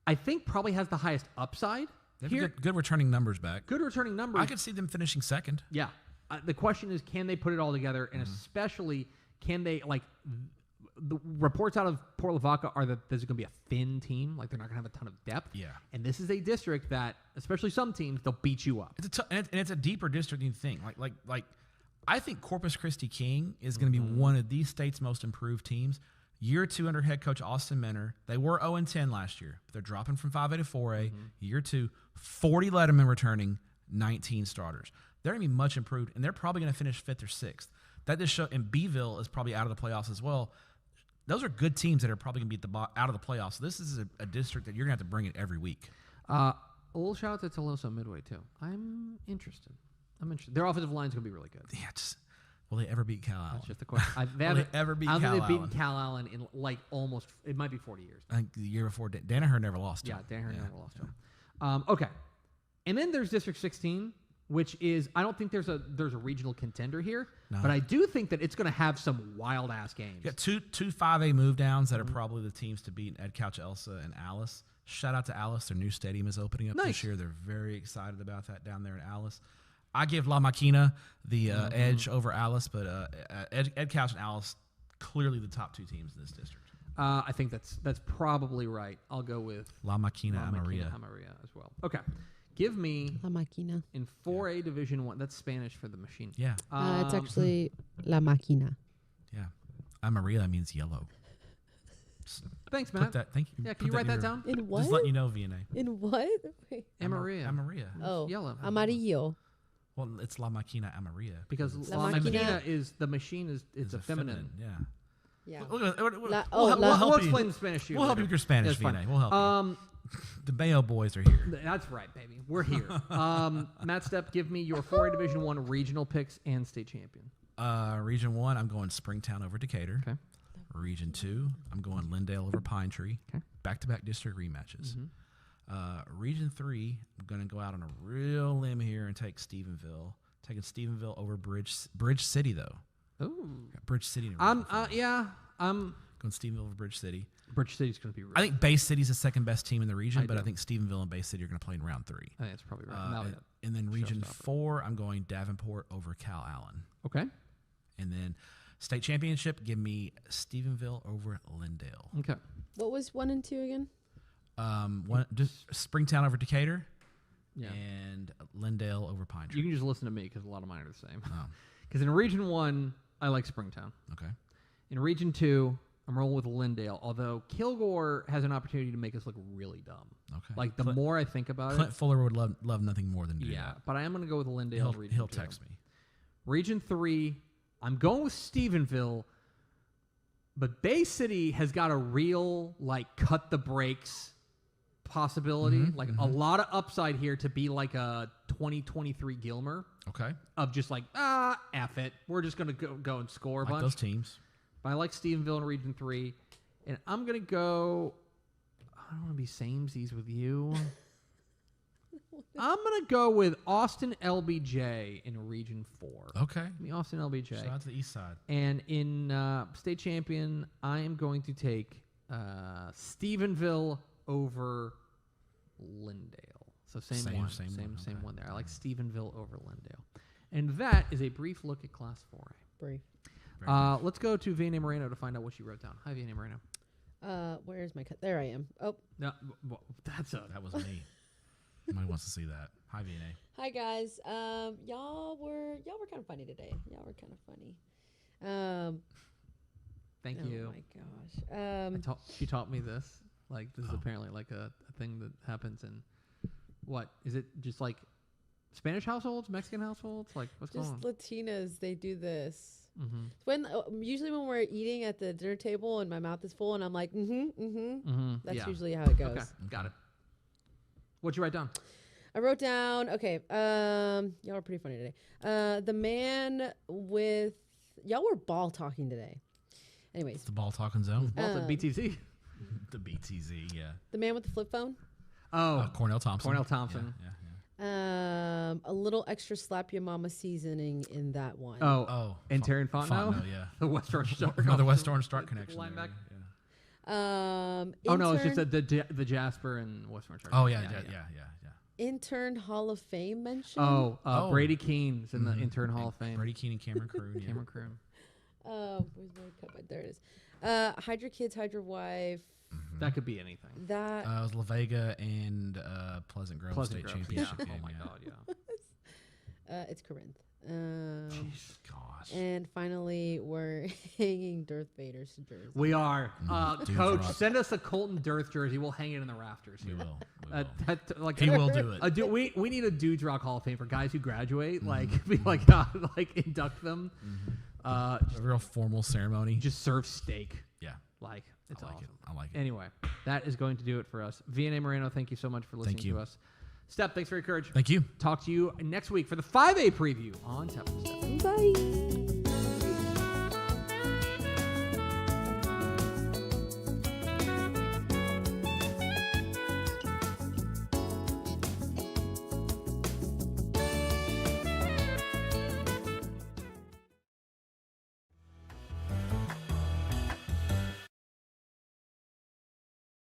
I think probably has the highest upside. They have good returning numbers back. Good returning numbers. I could see them finishing second. Yeah. The question is, can they put it all together? And especially, can they, the reports out of Port Lavaca are that there's going to be a thin team. Like, they're not going to have a ton of depth. Yeah. And this is a district that, especially some teams, they'll beat you up. It's a deeper district than you think. Like, I think Corpus Christi King is going to be one of the state's most improved teams. Year 2 under head coach Austin Menor. They were 0-10 last year, but they're dropping from 5A to 4A. Year 2, 40 Letterman returning, 19 starters. They're going to be much improved, and they're probably going to finish 5th or 6th. That just shows, and Beeville is probably out of the playoffs as well. Those are good teams that are probably going to be out of the playoffs. So this is a district that you're going to have to bring it every week. A little shout out to Tolosa Midway, too. I'm interested. Their offensive line is going to be really good. Yeah, will they ever beat Cal Allen? That's just the question. Will they ever beat Cal Allen? I don't think they've beaten Cal Allen in almost, it might be 40 years. I think the year before, Danaher never lost to him. Yeah, Danaher never lost to him. Okay. And then there's District 16, which is, I don't think there's a regional contender here, but I do think that it's going to have some wild-ass games. You got two 5A move downs that are probably the teams to beat: Ed Couch, Elsa, and Alice. Shout out to Alice. Their new stadium is opening up this year. They're very excited about that down there in Alice. I give La Maquina the edge over Alice, but Ed Couch and Alice, clearly the top 2 teams in this district. I think that's probably right. I'll go with La Máquina La Amarilla. Máquina Amarilla as well. Okay. Give me La Máquina. in 4A Division 1. That's Spanish for the machine. Yeah, It's actually La Máquina. yeah. Amarilla means yellow. Thanks, Put Matt. that. Thank you. Yeah, Put can you write that in your- down? In what? Just letting you know, VNA. In what? Wait. Amarilla. Amarilla. Oh, Yellow. Amarillo. Well, it's La Máquina Amarilla. Because La La Máquina- Máquina is the machine is it's a feminine. Yeah. Yeah. We'll La- we'll La- help We'll you. explain the Spanish to you We'll help you later. with your Spanish, That's fine. VNA. We'll help you. The Mayo boys are here. That's right, baby. We're here. Matt Stepp, give me your 4A Division 1 regional picks and state champion. Region 1, I'm going Springtown over Decatur. Okay. Region 2, I'm going Lindale over Pine Tree. Okay. Back-to-back district rematches. Region 3, I'm going to go out on a real limb here and take Stephenville. Taking Stephenville over Bridge City, though. Ooh. Got Bridge City. In I'm Region 4. I'm Going Stephenville over Bridge City. Bridge City's going to be really I think Bay City's the second best team in the region, but do. I think Stephenville and Bay City are going to play in round 3. I think that's probably right. Now, And then Region Showstopper. 4, I'm going Davenport over Cal Allen. okay. And then state championship, give me Stephenville over Lindale. Okay. What was 1 and 2 again? Just Springtown over Decatur, Yeah. and Lindale over Pine You Tree. can just listen to me because a lot of mine are the same. Oh, Because in Region 1, I like Springtown. okay. In Region 2, I'm rolling with Lindale, although Kilgore has an opportunity to make us look really dumb. Okay. Like, the Clint- more I think about Clint Fuller would love nothing more than to do yeah. that. But I am going to go with Lindale. Region He'll 2. text me. Region 3, I'm going with Stephenville, but Bay City has got a real, like, cut the brakes possibility. Like, a lot of upside here to be like a 2023 Gilmer Okay. of just like, F it. We're just going to go and score a Like bunch. those teams. But I like Stephenville in Region 3. And I'm going to go, I don't want to be samesies with you. I'm going to go with Austin LBJ in Region 4. Okay. Give me Austin LBJ. Shout out to the east side. And in state champion, I am going to take Stephenville over Lindale. So same Same one okay. one there. I like Stephenville over Lindale. And that is a brief look at Class 4A. Brief. Let's go to Vianney Moreno to find out what she wrote down. Hi, Vianney Moreno. Where's my cut? There I am. Oh, No, well, That was me. Somebody wants to see that. Hi, VNA. hi guys. Y'all were kind of funny today. Y'all were kind of funny. Thank Oh you. my gosh. She taught me this. Like, this is apparently like a thing that happens in, what? Is it just like Spanish households, Mexican households? Like, what's going Just on? Latinas, they do this. Mm-hmm. When usually when we're eating at the dinner table and my mouth is full and I'm like, that's Yeah. usually how it goes. Okay, got it. What'd you write down? I wrote down, okay, y'all are pretty funny today. The man with, y'all were ball talking today. Anyways, The ball talking zone. Well, it's a BTC. The BTZ, yeah. the man with the flip phone. Oh, Cornell Thompson. Cornell Thompson. Yeah. A little extra slap your mama seasoning in that one. Oh, and Terry Fontenot? Fontenot, yeah. The West Orange Star. Another West Orange Stark connection. there, Linebacker. yeah. Oh no, it's just intern- the Jasper and West Orange. Oh, yeah. intern Hall of Fame mention. Oh, Oh. Brady Keene's in the intern Hall of Fame. Brady Keene and Cameron Croon. Yeah. Cameron Croon. Where's my cup? There it is. Hide your kids, hide your wife. That could be anything. That It was La Vega and Pleasant Grove Pleasant State Grove. Championship Yeah. game. Oh my yeah. God, yeah. it's Corinth. Gosh. And finally, we're hanging Darth Vader's jersey. We are. Dude, Coach, drop. send us a Colton Dirth jersey. We'll hang it in the rafters. We here. will. We will. Like He will do it. We need a Dudes Rock Hall of Fame for guys who graduate. Like be like induct them. A real formal ceremony. Just serve steak. Yeah. Like it's I like awesome. it. I like it. Anyway, that is going to do it for us. Vianney Moreno, thank you so much for listening Thank you. to us. Stepp, thanks for your courage. Thank you. Talk to you next week for the 5A preview on Tep and Step. Bye.